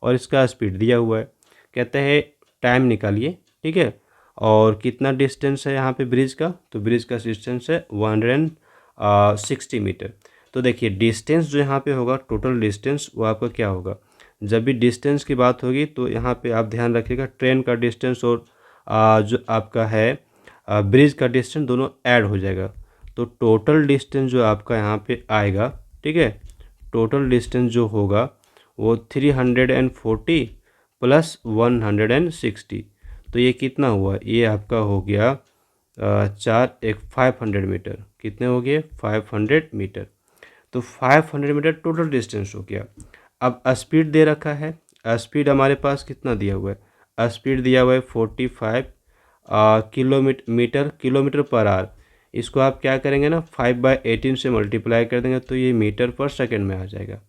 और इसका स्पीड दिया हुआ है। कहते हैं टाइम निकालिए, ठीक है, और कितना डिस्टेंस है यहाँ पे ब्रिज का, तो ब्रिज का डिस्टेंस है 160 मीटर। तो देखिए डिस्टेंस जो यहाँ पे होगा टोटल डिस्टेंस वो आपका क्या होगा, जब भी डिस्टेंस की बात होगी तो यहाँ पे आप ध्यान रखिएगा ट्रेन का डिस्टेंस और जो आपका है ब्रिज का डिस्टेंस दोनों ऐड हो जाएगा। तो टोटल डिस्टेंस जो आपका यहाँ पे आएगा, ठीक है, टोटल डिस्टेंस जो होगा वो 340 प्लस 160। तो ये कितना हुआ, ये आपका हो गया 500 मीटर। कितने हो गए 500 मीटर। तो 500 मीटर टोटल डिस्टेंस हो गया। अब स्पीड दे रखा है, स्पीड हमारे पास कितना दिया हुआ है, स्पीड दिया हुआ है 45 किलोमीटर पर आवर। इसको आप क्या करेंगे ना 5/18 से मल्टीप्लाई कर देंगे तो ये मीटर पर सेकंड में आ जाएगा।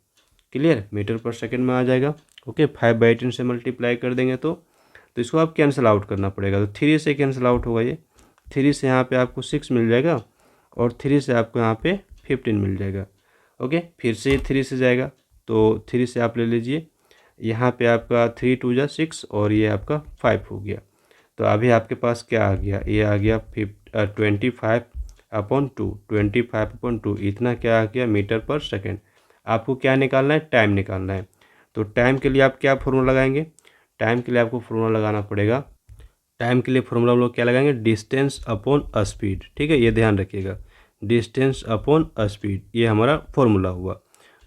क्लियर, मीटर पर सेकंड में आ जाएगा। ओके, 5/18 से मल्टीप्लाई कर देंगे तो इसको आप कैंसिल आउट करना पड़ेगा। तो 3 से कैंसिल आउट होगा, ये 3 से यहाँ पे आपको 6 मिल जाएगा और 3 से आपको यहाँ पे 15 मिल जाएगा। ओके, फिर से ये 3 से जाएगा तो 3 से आप ले लीजिए, यहाँ पे आपका 3 2 जा 6 और ये आपका 5 हो गया। तो अभी आपके पास क्या आ गया, ये आ गया 25/2, 25/2 इतना क्या आ गया मीटर पर सेकेंड। आपको क्या निकालना है, टाइम निकालना है। तो टाइम के लिए आप क्या फॉर्मूला लगाएंगे, टाइम के लिए आपको फॉर्मूला लगाना पड़ेगा। टाइम के लिए फॉर्मूला हम लोग क्या लगाएंगे, डिस्टेंस अपॉन स्पीड। ठीक है, ये ध्यान रखिएगा, डिस्टेंस अपॉन स्पीड, ये हमारा फॉर्मूला हुआ।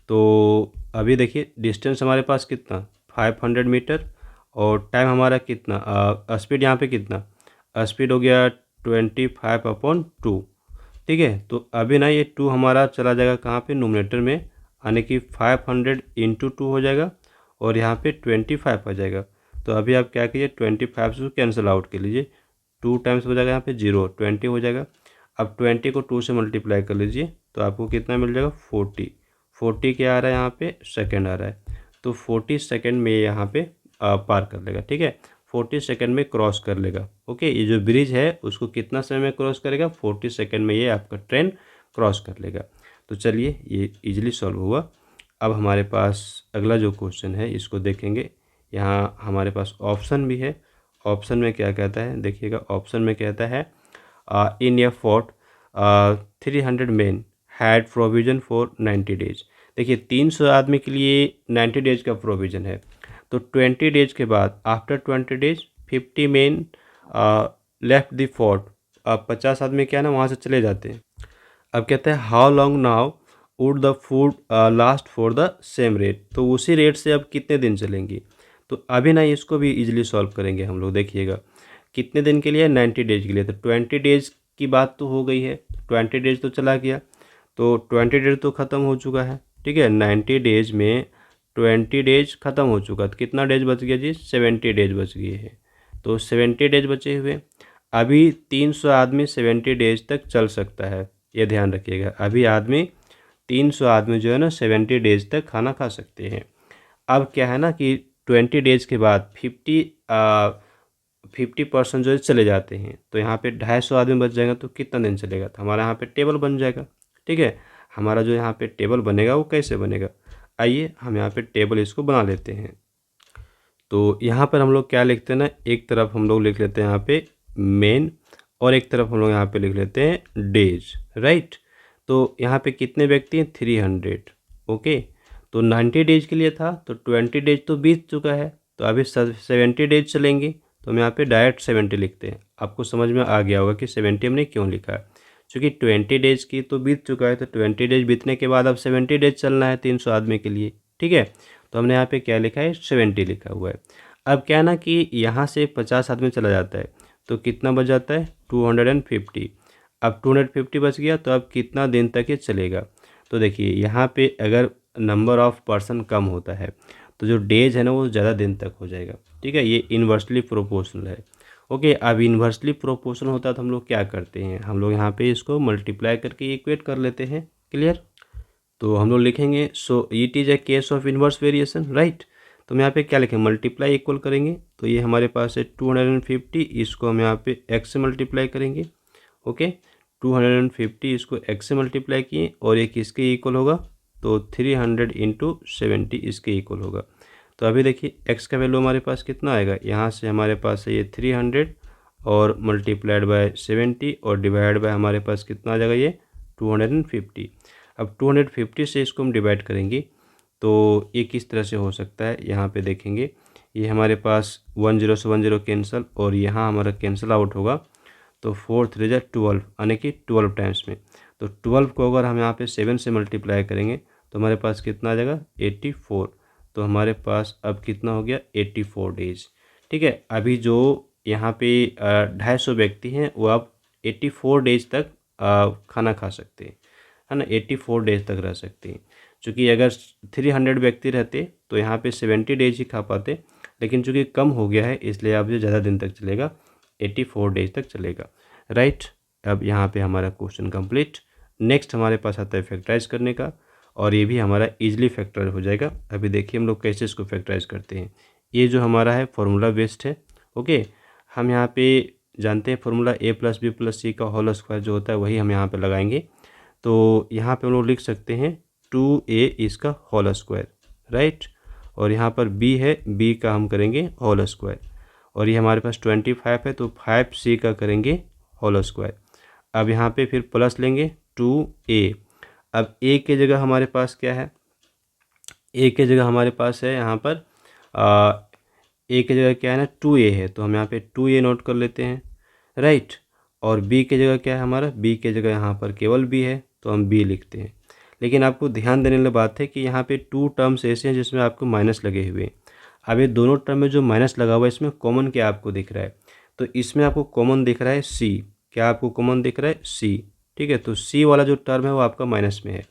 तो अभी देखिए डिस्टेंस हमारे पास कितना 500 मीटर और टाइम हमारा कितना, स्पीड यहाँ पे कितना, स्पीड हो गया 25/2। ठीक है, तो अभी ना ये 2 हमारा चला जाएगा कहाँ पे, नोमिनेटर में, यानी कि 500 × 2 हो जाएगा और यहाँ पे 25 आ जाएगा। तो अभी आप क्या कीजिए 25 से कैंसिल आउट कर लीजिए, 2 टाइम्स हो जाएगा यहाँ पे 0, 20 हो जाएगा। अब 20 को 2 से मल्टीप्लाई कर लीजिए तो आपको कितना मिल जाएगा 40 क्या आ रहा है यहाँ पे, सेकंड आ रहा है। तो 40 सेकंड में यहाँ पे पार कर लेगा। ठीक है, 40 सेकंड में क्रॉस कर लेगा। ओके, ये जो ब्रिज है उसको कितना समय में क्रॉस करेगा, 40 सेकंड में ये आपका ट्रेन क्रॉस कर लेगा। तो चलिए ये इजीली सॉल्व हुआ। अब हमारे पास अगला जो क्वेश्चन है इसको देखेंगे। यहाँ हमारे पास ऑप्शन भी है। ऑप्शन में क्या कहता है देखिएगा, ऑप्शन में कहता है in a fort 300 men had provision for 90 days. देखिए 300 आदमी के लिए 90 डेज का प्रोविज़न है। तो 20 डेज के बाद after 20 days 50 main left the fort. अब 50 आदमी क्या ना वहाँ से चले जाते हैं। अब कहते हैं how long now would the food last for the same rate. तो उसी रेट से अब कितने दिन चलेंगी। तो अभी ना इसको भी इजीली सॉल्व करेंगे हम लोग। देखिएगा कितने दिन के लिए, 90 डेज के लिए। तो 20 डेज की बात तो हो गई है, 20 डेज तो चला गया, तो 20 डेज तो ख़त्म हो चुका है। ठीक है, 90 डेज में 20 डेज ख़त्म हो चुका, तो कितना डेज बच गया जी, 70 डेज बच गए हैं। तो 70 डेज बचे हुए। अभी 300 आदमी 70 डेज तक चल सकता है, ये ध्यान रखिएगा। अभी आदमी 300 आदमी जो है ना 70 डेज तक खाना खा सकते हैं। अब क्या है ना कि 20 डेज के बाद 50% जो है चले जाते हैं, तो यहाँ पे 250 आदमी बच जाएगा, तो कितना दिन चलेगा, तो हमारा यहाँ पे टेबल बन जाएगा। ठीक है, हमारा जो यहाँ पे टेबल बनेगा वो कैसे बनेगा, आइए हम यहाँ पे टेबल इसको बना लेते हैं। तो यहाँ पर हम लोग क्या लिखते हैं ना, एक तरफ हम लोग लिख लेते हैं यहाँ पे मेन, और एक तरफ हम लोग यहाँ पे लिख लेते हैं डेज, राइट। तो यहाँ पे कितने व्यक्ति हैं, 300। ओके, तो 90 डेज के लिए था, तो 20 डेज तो बीत चुका है, तो अभी 70 डेज चलेंगे, तो हम यहाँ पे डायरेक्ट 70 लिखते हैं। आपको समझ में आ गया होगा कि 70 हमने क्यों लिखा है, क्योंकि 20 डेज की तो बीत चुका है, तो 20 डेज बीतने के बाद अब 70 डेज चलना है 300 आदमी के लिए। ठीक है, तो हमने यहाँ पे क्या लिखा है, 70 लिखा हुआ है। अब क्या ना कि यहाँ से 50 आदमी चला जाता है, तो कितना बच जाता है, 250। अब 250 बच गया, तो अब कितना दिन तक ये चलेगा, तो देखिए यहाँ पे अगर नंबर ऑफ़ पर्सन कम होता है तो जो डेज है ना वो ज़्यादा दिन तक हो जाएगा। ठीक है, ये इन्वर्सली प्रोपोर्शनल है। ओके, अब इन्वर्सली प्रोपोर्शनल होता है तो हम लोग क्या करते हैं, हम लोग यहाँ पे इसको मल्टीप्लाई करके इक्वेट कर लेते हैं। क्लियर, तो हम लोग लिखेंगे so it is a case of inverse variation, right. तो हम यहाँ पे क्या लिखें, मल्टीप्लाई इक्वल करेंगे, तो ये हमारे पास है 250, इसको हम यहाँ पे x से मल्टीप्लाई करेंगे। ओके, 250 इसको x से मल्टीप्लाई किए, और ये किसके इक्वल होगा, तो 300 इंटू 70 इसके इक्वल होगा। तो अभी देखिए x का वैल्यू हमारे पास कितना आएगा, यहाँ से हमारे पास है ये 300 और मल्टीप्लाइड बाय 70 और डिवाइड बाय हमारे पास कितना आ जाएगा, ये 250। अब 250 से इसको हम डिवाइड करेंगे, तो ये किस तरह से हो सकता है, यहाँ पे देखेंगे ये हमारे पास 10 से 10 कैंसिल, और यहाँ हमारा कैंसिल आउट होगा, तो 4 3 जा 12, यानी कि 12 टाइम्स में। तो 12 को अगर हम यहाँ पे 7 से मल्टीप्लाई करेंगे तो हमारे पास कितना आ जाएगा, 84। तो हमारे पास अब कितना हो गया, 84 डेज। ठीक है, अभी जो यहाँ पे 250 व्यक्ति हैं वो अब 84 डेज तक खाना खा सकते हैं, है ना, 84 डेज तक रह सकते हैं। चूँकि अगर 300 व्यक्ति रहते तो यहाँ पे 70 डेज ही खा पाते, लेकिन चूँकि कम हो गया है इसलिए अब ये ज़्यादा दिन तक चलेगा, 84 डेज तक चलेगा, राइट। अब यहाँ पे हमारा क्वेश्चन कंप्लीट। नेक्स्ट हमारे पास आता है फैक्टराइज करने का, और ये भी हमारा इजीली फैक्टराइज हो जाएगा। अभी देखिए हम लोग कैसे इसको फैक्टराइज करते हैं। ये जो हमारा है फॉर्मूला बेस्ड है। ओके, हम यहाँ पे जानते हैं फॉर्मूला a+b+c का होल स्क्वायर जो होता है वही हम यहाँ पे लगाएंगे। तो यहाँ पे हम लोग लिख सकते हैं 2a इसका होल स्क्वायर, राइट, और यहाँ पर b है, b का हम करेंगे होल स्क्वायर, और ये हमारे पास 25 है तो 5c का करेंगे होल स्क्वायर। अब यहाँ पे फिर प्लस लेंगे 2a। अब a के जगह हमारे पास क्या है, a के जगह हमारे पास है यहाँ पर a के जगह क्या है ना 2a है, तो हम यहाँ पे 2a नोट कर लेते हैं, राइट। और b के जगह क्या है हमारा, b के जगह यहाँ पर केवल b है तो हम b लिखते हैं। लेकिन आपको ध्यान देने वाली बात है कि यहाँ पे 2 टर्म्स ऐसे हैं जिसमें आपको माइनस लगे हुए हैं। अब ये दोनों टर्म में जो माइनस लगा हुआ है इसमें कॉमन क्या आपको दिख रहा है, तो इसमें आपको कॉमन दिख रहा है c। क्या आपको कॉमन दिख रहा है, c। ठीक है, तो c वाला जो टर्म है वो आपका माइनस में है,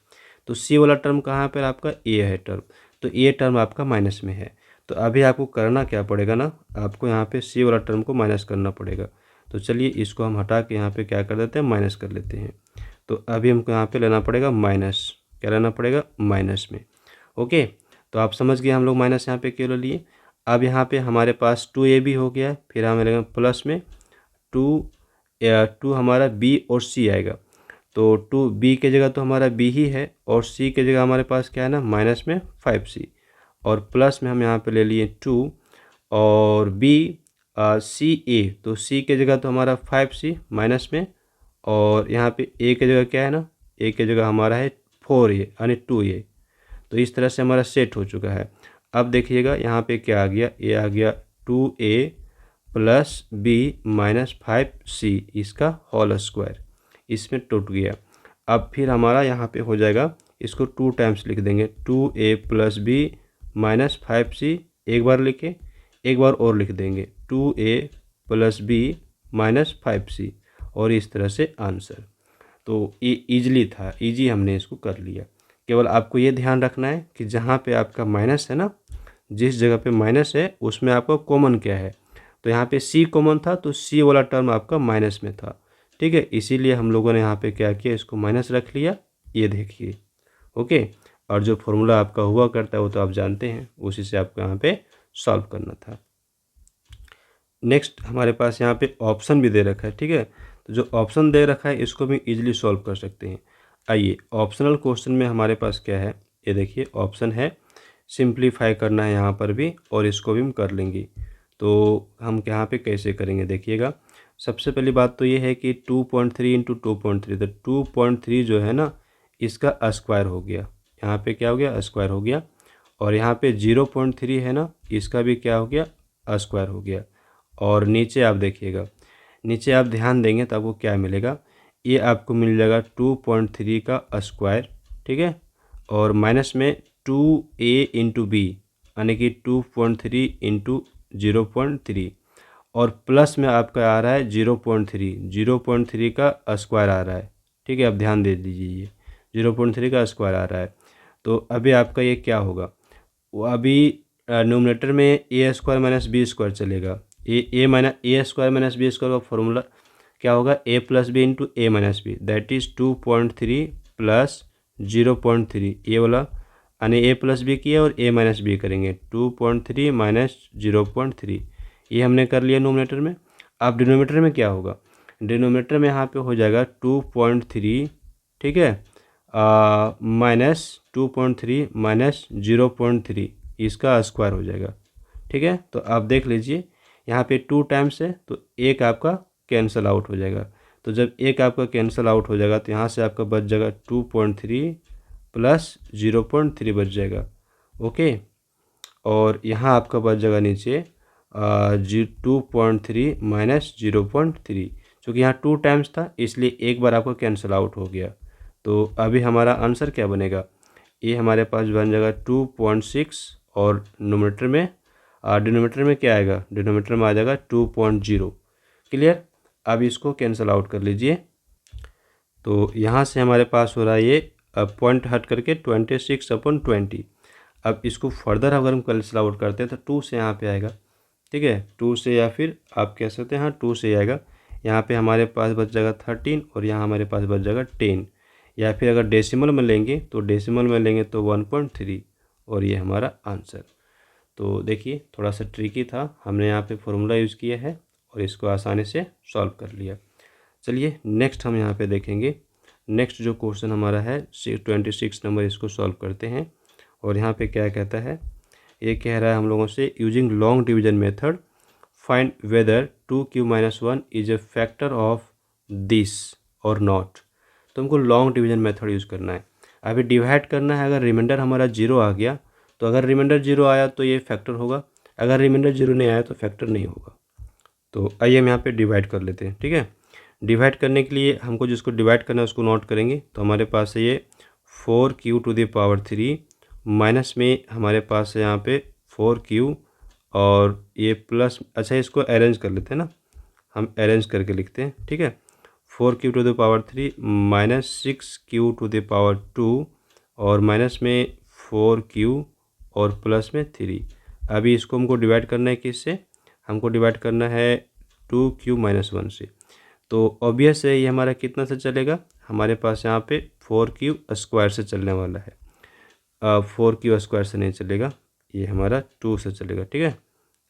तो c वाला टर्म कहाँ पर आपका a है टर्म, तो a टर्म आपका माइनस में है। तो अभी आपको करना क्या पड़ेगा ना, आपको यहाँ पे c वाला टर्म को माइनस करना पड़ेगा। तो चलिए इसको हम हटा के यहाँ पे क्या कर देते हैं, माइनस कर लेते हैं। तो अभी हमको यहाँ पे लेना पड़ेगा माइनस, क्या लेना पड़ेगा, माइनस में। ओके, तो आप समझ गए हम लोग माइनस यहाँ पे क्यों ले लिए। अब यहाँ पे हमारे पास 2a भी हो गया, फिर हमें लगेगा प्लस में 2 हमारा b और c आएगा। तो 2b के जगह तो हमारा b ही है, और c के जगह हमारे पास क्या है ना माइनस में 5c, और प्लस में हम यहाँ पे ले लिए 2 और b c a, तो c के जगह तो हमारा 5c माइनस में, और यहाँ पे a के जगह क्या है ना, a के जगह हमारा है 4a यानी 2a। तो इस तरह से हमारा सेट हो चुका है। अब देखिएगा यहाँ पे क्या आ गया, ये आ गया 2a plus b minus 5c इसका होल स्क्वायर, इसमें टूट गया। अब फिर हमारा यहाँ पे हो जाएगा, इसको 2 टाइम्स लिख देंगे, 2a plus b minus 5c, एक बार लिखे, एक बार और लिख देंगे 2a plus b minus 5c, और इस तरह से आंसर। तो ये ईजिली था, ईजी हमने इसको कर लिया। केवल आपको ये ध्यान रखना है कि जहाँ पे आपका माइनस है ना, जिस जगह पे माइनस है उसमें आपका कॉमन क्या है, तो यहाँ पे c कॉमन था तो c वाला टर्म आपका माइनस में था। ठीक है, इसीलिए हम लोगों ने यहाँ पे क्या किया, इसको माइनस रख लिया, ये देखिए। ओके। और जो फॉर्मूला आपका हुआ करता है वो तो आप जानते हैं, उसी से आपको यहाँ पे सॉल्व करना था। नेक्स्ट हमारे पास यहाँ पे ऑप्शन भी दे रखा है, ठीक है। तो जो ऑप्शन दे रखा है इसको भी इजीली सॉल्व कर सकते हैं। आइए ऑप्शनल क्वेश्चन में हमारे पास क्या है, ये देखिए ऑप्शन है, सिंप्लीफाई करना है यहाँ पर भी, और इसको भी हम कर लेंगे। तो हम यहाँ पे कैसे करेंगे देखिएगा। सबसे पहली बात तो ये है कि 2.3 इंटू 2.3, तो 2.3 जो है ना इसका स्क्वायर हो गया, यहाँ पे क्या हो गया, स्क्वायर हो गया। और यहाँ पे 0.3 है ना, इसका भी क्या हो गया, स्क्वायर हो गया। और नीचे आप देखिएगा, नीचे आप ध्यान देंगे तो आपको क्या मिलेगा, ये आपको मिल जाएगा 2.3 का स्क्वायर, ठीक है। और माइनस में 2a इंटू बी, यानी कि 2.3 इंटू 0.3, और प्लस में आपका आ रहा है 0.3 का स्क्वायर आ रहा है, ठीक है। आप ध्यान दे दीजिए, ये 0.3 का स्क्वायर आ रहा है। तो अभी आपका ये क्या होगा, वो अभी न्यूमरेटर में A square minus B square चलेगा। A square minus B square का फॉर्मूला क्या होगा, A plus B into A minus B, that is 2.3 plus 0.3, ये वाला यानी ए प्लस बी किया और ए माइनस बी करेंगे, 2.3 माइनस 0.3, ये हमने कर लिया नोमिनेटर में। अब डिनोमिनेटर में क्या होगा, डिनोमिनेटर में यहाँ पे हो जाएगा 2.3, ठीक है, माइनस 2.3 माइनस 0.3, इसका स्क्वायर हो जाएगा, ठीक है। तो आप देख लीजिए यहाँ पे 2 टाइम्स है तो एक आपका कैंसिल आउट हो जाएगा। तो जब एक आपका कैंसिल आउट हो जाएगा तो यहाँ से आपका बच जाएगा 2.3 प्लस 0.3 बच जाएगा, ओके। और यहाँ आपका बच जाएगा नीचे 2.3 माइनस 0.3, चूँकि यहाँ 2 टाइम्स था इसलिए एक बार आपका कैंसिल आउट हो गया। तो अभी हमारा आंसर क्या बनेगा, ये हमारे पास बन जाएगा 2.6, और डिनोमिनेटर में क्या आएगा, डिनोमिनेटर में आ जाएगा 2.0। क्लियर। अब इसको कैंसिल आउट कर लीजिए। तो यहाँ से हमारे पास हो रहा है ये पॉइंट हट करके 26/20। अब इसको फर्दर अगर हम कैंसिल आउट करते हैं तो 2 से यहाँ पे आएगा, ठीक है, 2 से, या फिर आप कह सकते हैं हाँ 2 से आएगा। यहाँ पे हमारे पास बच जाएगा 13 और यहाँ हमारे पास बच जाएगा 10, या फिर अगर डेसिमल में लेंगे तो 1.3, और ये हमारा आंसर। तो देखिए थोड़ा सा ट्रिकी था, हमने यहाँ पे फॉर्मूला यूज़ किया है और इसको आसानी से सॉल्व कर लिया। चलिए नेक्स्ट हम यहाँ पे देखेंगे। नेक्स्ट जो क्वेश्चन हमारा है 26 नंबर, इसको सॉल्व करते हैं। और यहाँ पे क्या कहता है, ये कह रहा है हम लोगों से, using long division method find weather 2q-1 is a factor of this और नॉट। तो हमको लॉन्ग डिवीजन मेथड यूज़ करना है। अभी डिवाइड करना है, अगर रिमाइंडर हमारा 0 आ गया तो अगर रिमाइंडर 0 आया तो ये फैक्टर होगा, अगर रिमाइंडर 0 नहीं आया तो फैक्टर नहीं होगा। तो आइए हम यहाँ पे डिवाइड कर लेते हैं, ठीक है। डिवाइड करने के लिए हमको जिसको डिवाइड करना है उसको नोट करेंगे। तो हमारे पास है ये 4q⁻³ माइनस में हमारे पास है यहाँ पे 4q, और ये प्लस, अच्छा इसको अरेंज कर लेते हैं ना, हम अरेंज करके लिखते हैं, ठीक है। 4q⁻³ माइनस 6q⁻², और माइनस में 4q और प्लस में 3। अभी इसको हमको डिवाइड करना है किससे, हमको डिवाइड करना है 2q-1 से। तो ऑब्वियस है ये हमारा कितना से चलेगा, हमारे पास यहाँ पे 4q² से चलने वाला है, 4q² से नहीं चलेगा, ये हमारा 2 से चलेगा, ठीक है।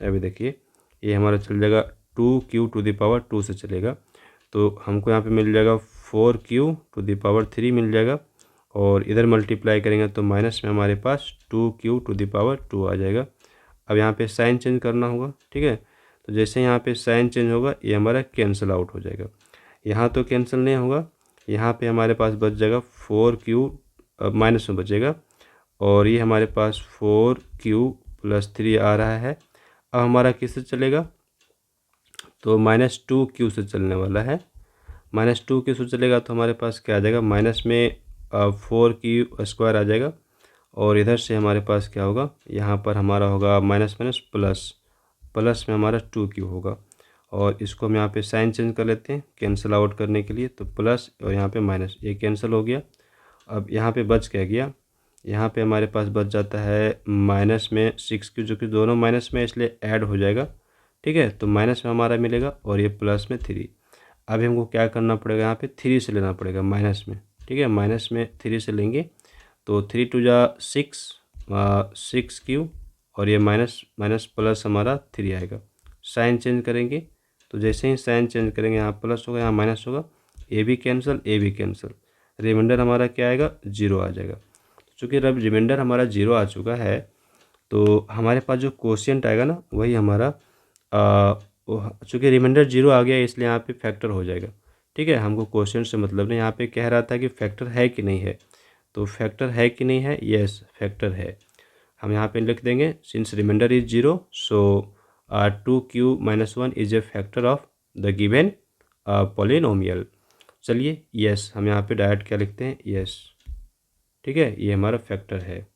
अभी देखिए ये हमारा चल जाएगा 2q⁻² से चलेगा। तो हमको यहाँ पे मिल जाएगा 4q⁻³ मिल जाएगा, और इधर मल्टीप्लाई करेंगे तो माइनस में हमारे पास 2q⁻² आ जाएगा। अब यहाँ पे साइन चेंज करना होगा, ठीक है। तो जैसे यहाँ पे साइन चेंज होगा ये हमारा कैंसिल आउट हो जाएगा, यहाँ तो कैंसिल नहीं होगा, यहाँ पे हमारे पास बच जाएगा 4q, माइनस में बचेगा, और ये हमारे पास 4q+3 आ रहा है। अब हमारा किससे चलेगा, तो -2q से चलने वाला है। -2q से चलेगा तो हमारे पास क्या आ जाएगा, माइनस में 4q² आ जाएगा, और इधर से हमारे पास क्या होगा, यहाँ पर हमारा होगा माइनस माइनस प्लस, प्लस में हमारा 2q होगा। और इसको हम यहाँ पे साइन चेंज कर लेते हैं कैंसिल आउट करने के लिए, तो प्लस और यहाँ पे माइनस, ये कैंसिल हो गया। अब यहाँ पे बच क्या गया, यहाँ पे हमारे पास बच जाता है माइनस में 6q, जो कि दोनों माइनस में इसलिए ऐड हो जाएगा, ठीक है। तो माइनस में हमारा मिलेगा, और ये प्लस में 3। अभी हमको क्या करना पड़ेगा, यहाँ पे 3 से लेना पड़ेगा माइनस में, ठीक है, माइनस में 3 से लेंगे तो 3 × 2 = 6 क्यू और ये माइनस माइनस प्लस हमारा 3 आएगा। साइन चेंज करेंगे तो जैसे ही साइन चेंज करेंगे यहाँ प्लस होगा यहाँ माइनस होगा, ए भी कैंसिल ए भी कैंसिल, रिमाइंडर हमारा क्या आएगा 0 आ जाएगा। चूँकि अब रिमाइंडर हमारा 0 आ चुका है तो हमारे पास जो कोशिएंट आएगा ना वही हमारा चूँकि रिमाइंडर 0 आ गया इसलिए यहाँ पे फैक्टर हो जाएगा। ठीक है, हमको कोशिएंट से मतलब नहीं, यहाँ पे कह रहा था कि फैक्टर है कि नहीं है, तो फैक्टर है कि नहीं है, यस फैक्टर है। हम यहाँ पे लिख देंगे since reminder is 0 so 2q - 1 is a factor of the given polynomial. चलिए यस, हम यहाँ पे डायरेक्ट क्या लिखते हैं, यस। ठीक है, ये हमारा फैक्टर है।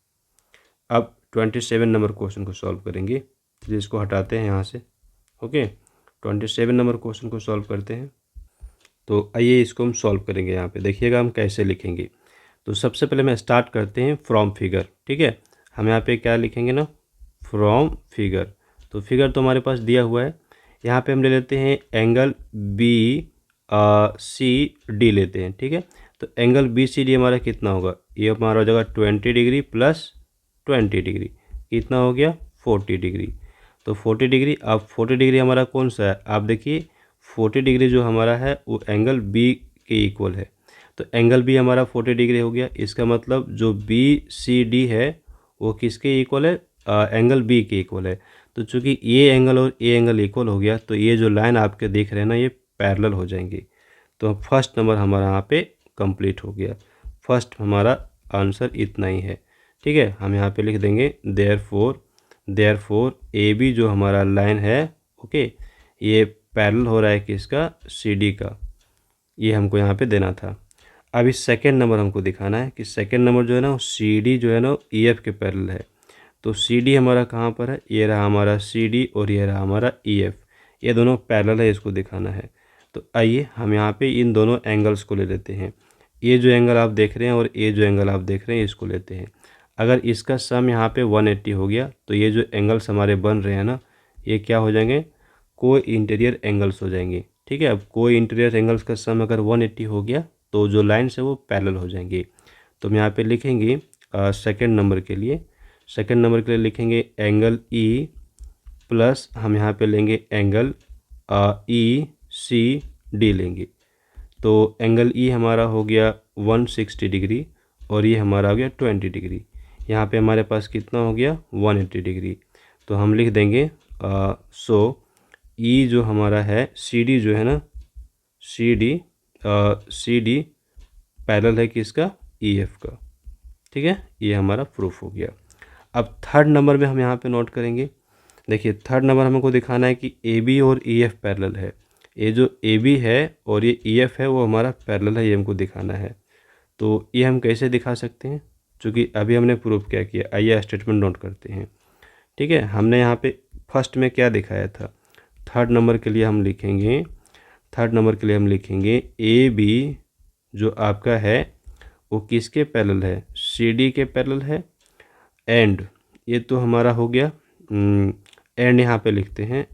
अब 27 नंबर क्वेश्चन को सॉल्व करेंगे, तो इसको हटाते हैं यहाँ से। ओके, 27 नंबर क्वेश्चन को सॉल्व करते हैं। तो आइए इसको हम सॉल्व करेंगे। यहाँ पे देखिएगा हम कैसे लिखेंगे। तो सबसे पहले मैं स्टार्ट करते हैं फ्रॉम फिगर। ठीक है, हम यहाँ पे क्या लिखेंगे ना, फ्रॉम फिगर। तो फिगर तो हमारे पास दिया हुआ है, यहाँ पे हम ले लेते हैं एंगल बी सी डी लेते हैं। ठीक है, तो एंगल बी सी डी हमारा कितना होगा, ये हमारा हो जाएगा 20 डिग्री प्लस 20 डिग्री, कितना हो गया 40 डिग्री। तो 40 डिग्री, अब 40 डिग्री हमारा कौन सा है, आप देखिए 40 डिग्री जो हमारा है वो एंगल बी के इक्वल है। तो एंगल बी हमारा 40 डिग्री हो गया, इसका मतलब जो बी सी डी है वो किसके इक्वल है, एंगल बी के इक्वल है। तो चूंकि ये एंगल और ये एंगल इक्वल हो गया तो ये जो लाइन आपके देख रहे हैं ना ये पैरेलल हो जाएंगी। तो फर्स्ट नंबर हमारा यहाँ पे कंप्लीट हो गया। फर्स्ट हमारा आंसर इतना ही है। ठीक है, हम यहाँ पे लिख देंगे देयरफॉर ए बी जो हमारा लाइन है, ओके, ये पैरेलल हो रहा है किसका, सी डी का। ये हमको यहाँ पे देना था। अब इस सेकेंड नंबर हमको दिखाना है कि सेकेंड नंबर जो है ना वो सी डी जो है ना ई एफ के पैरेलल है। तो सी डी हमारा कहाँ पर है, ये रहा हमारा सी डी और ये रहा हमारा ई एफ, ये दोनों पैरेलल है, इसको दिखाना है। तो आइए हम यहाँ पे इन दोनों एंगल्स को ले लेते हैं। ये जो एंगल आप देख रहे हैं और ये जो एंगल आप देख रहे हैं इसको लेते हैं। अगर इसका सम यहाँ पे 180 हो गया तो ये जो एंगल्स हमारे बन रहे हैं ना ये क्या हो जाएंगे, को इंटीरियर एंगल्स हो जाएंगे। ठीक है, अब को इंटीरियर एंगल्स का सम अगर 180 हो गया तो जो लाइन्स है वो पैरेलल हो जाएंगे। तो हम यहाँ पे लिखेंगे सेकेंड नंबर के लिए, सेकेंड नंबर के लिए लिखेंगे एंगल ई प्लस हम यहाँ पे लेंगे एंगल ई सी डी लेंगे। तो एंगल ई हमारा हो गया 160 डिग्री और ये हमारा हो गया 20 डिग्री। यहाँ पे हमारे पास कितना हो गया 180 डिग्री। तो हम लिख देंगे सो ई जो हमारा है सी डी जो है ना, सी डी पैरेलल है किसका, ई एफ का। ठीक है, ये हमारा प्रूफ हो गया। अब थर्ड नंबर में हम यहाँ पे नोट करेंगे। देखिए थर्ड नंबर हमको दिखाना है कि ए बी और ई एफ पैरेलल है। ये जो ए बी है और ये ई एफ है वो हमारा पैरेलल है, ये हमको दिखाना है। तो ये हम कैसे दिखा सकते हैं, चूँकि अभी हमने प्रूफ क्या किया, आइए स्टेटमेंट नोट करते हैं। ठीक है, हमने यहाँ पे फर्स्ट में क्या दिखाया था, थर्ड नंबर के लिए हम लिखेंगे, थर्ड नंबर के लिए हम लिखेंगे ए बी जो आपका है वो किसके पैरेलल है, सी डी के पैरेलल है। एंड ये तो हमारा हो गया, एंड यहाँ पे लिखते हैं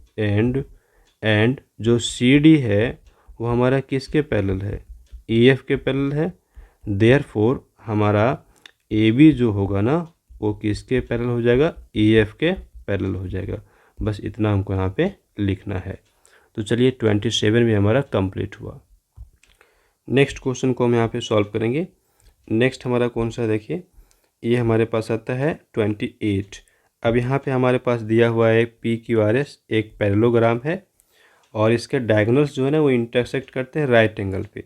एंड जो सी डी है वो हमारा किसके पैरेलल है, ई एफ के पैरेलल है। देयरफॉर हमारा ए बी जो होगा ना वो किसके पैरेलल हो जाएगा, ई एफ के पैरेलल हो जाएगा। बस इतना हमको यहाँ पे लिखना है। तो चलिए 27 भी हमारा कंप्लीट हुआ। नेक्स्ट क्वेश्चन को हम यहाँ पे सॉल्व करेंगे। नेक्स्ट हमारा कौन सा, देखिए ये हमारे पास आता है 28। अब यहाँ पे हमारे पास दिया हुआ है पी क्यू आर एस एक पैरेललोग्राम है और इसके डायगोनल्स जो है ना वो इंटरसेक्ट करते हैं राइट एंगल पे।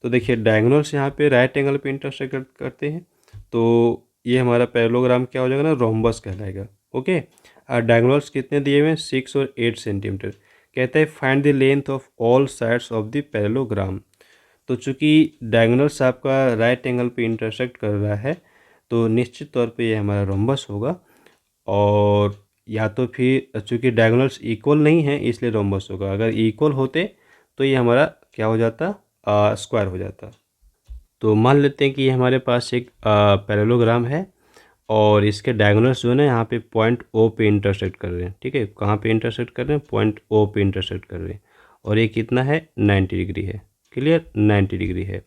तो देखिए डायगोनल्स यहाँ पे राइट एंगल पे इंटरसेक्ट करते हैं तो ये हमारा पैरेललोग्राम क्या हो जाएगा ना, रोम्बस कहलाएगा। ओके, और डायगोनल्स कितने दिए हुए हैं 6 और 8 सेंटीमीटर। कहता है find the length of all sides of the parallelogram. तो चूँकि डायगोनल्स आपका राइट एंगल पे इंटरसेक्ट कर रहा है तो निश्चित तौर पे ये हमारा रोम्बस होगा, और या तो फिर चूँकि डायगोनल्स इक्वल नहीं है इसलिए रोम्बस होगा। अगर इक्वल होते तो ये हमारा क्या हो जाता, स्क्वायर हो जाता। तो मान लेते हैं कि ये हमारे पास एक पैरेललोग्राम है और इसके डायगोनल्स जो है ना यहाँ पे पॉइंट ओ पे इंटरसेक्ट कर रहे हैं। ठीक है, कहाँ पे इंटरसेक्ट कर रहे हैं, पॉइंट ओ पे इंटरसेक्ट कर रहे हैं और ये कितना है 90 डिग्री है। क्लियर, 90 डिग्री है।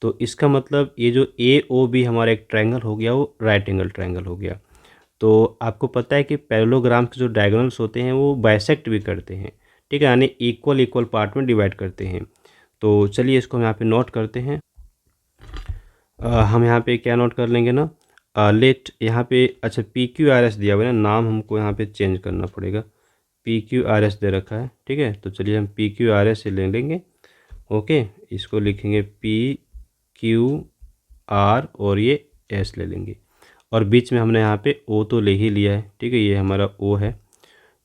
तो इसका मतलब ये जो ए ओ बी हमारा एक ट्रायंगल हो गया, वो राइट एंगल ट्रायंगल हो गया। तो आपको पता है कि पैरेललोग्राम के जो डायगोनल्स होते हैं वो बाइसेक्ट भी करते हैं, ठीक है, यानी इक्वल इक्वल पार्ट में डिवाइड करते हैं। तो चलिए इसको हम यहाँ पे नोट करते हैं। हम यहाँ पे क्या नोट कर लेंगे ना, लेट यहाँ पे अच्छा पी क्यू आर एस दिया हुआ है ना, नाम हमको यहाँ पे चेंज करना पड़ेगा। पी क्यू आर एस दे रखा है, ठीक है, तो चलिए हम पी क्यू आर एस से ले लेंगे। ओके, इसको लिखेंगे पी क्यू आर और ये एस ले लेंगे, और बीच में हमने यहाँ पे ओ तो ले ही लिया है, ठीक है, ये हमारा ओ है।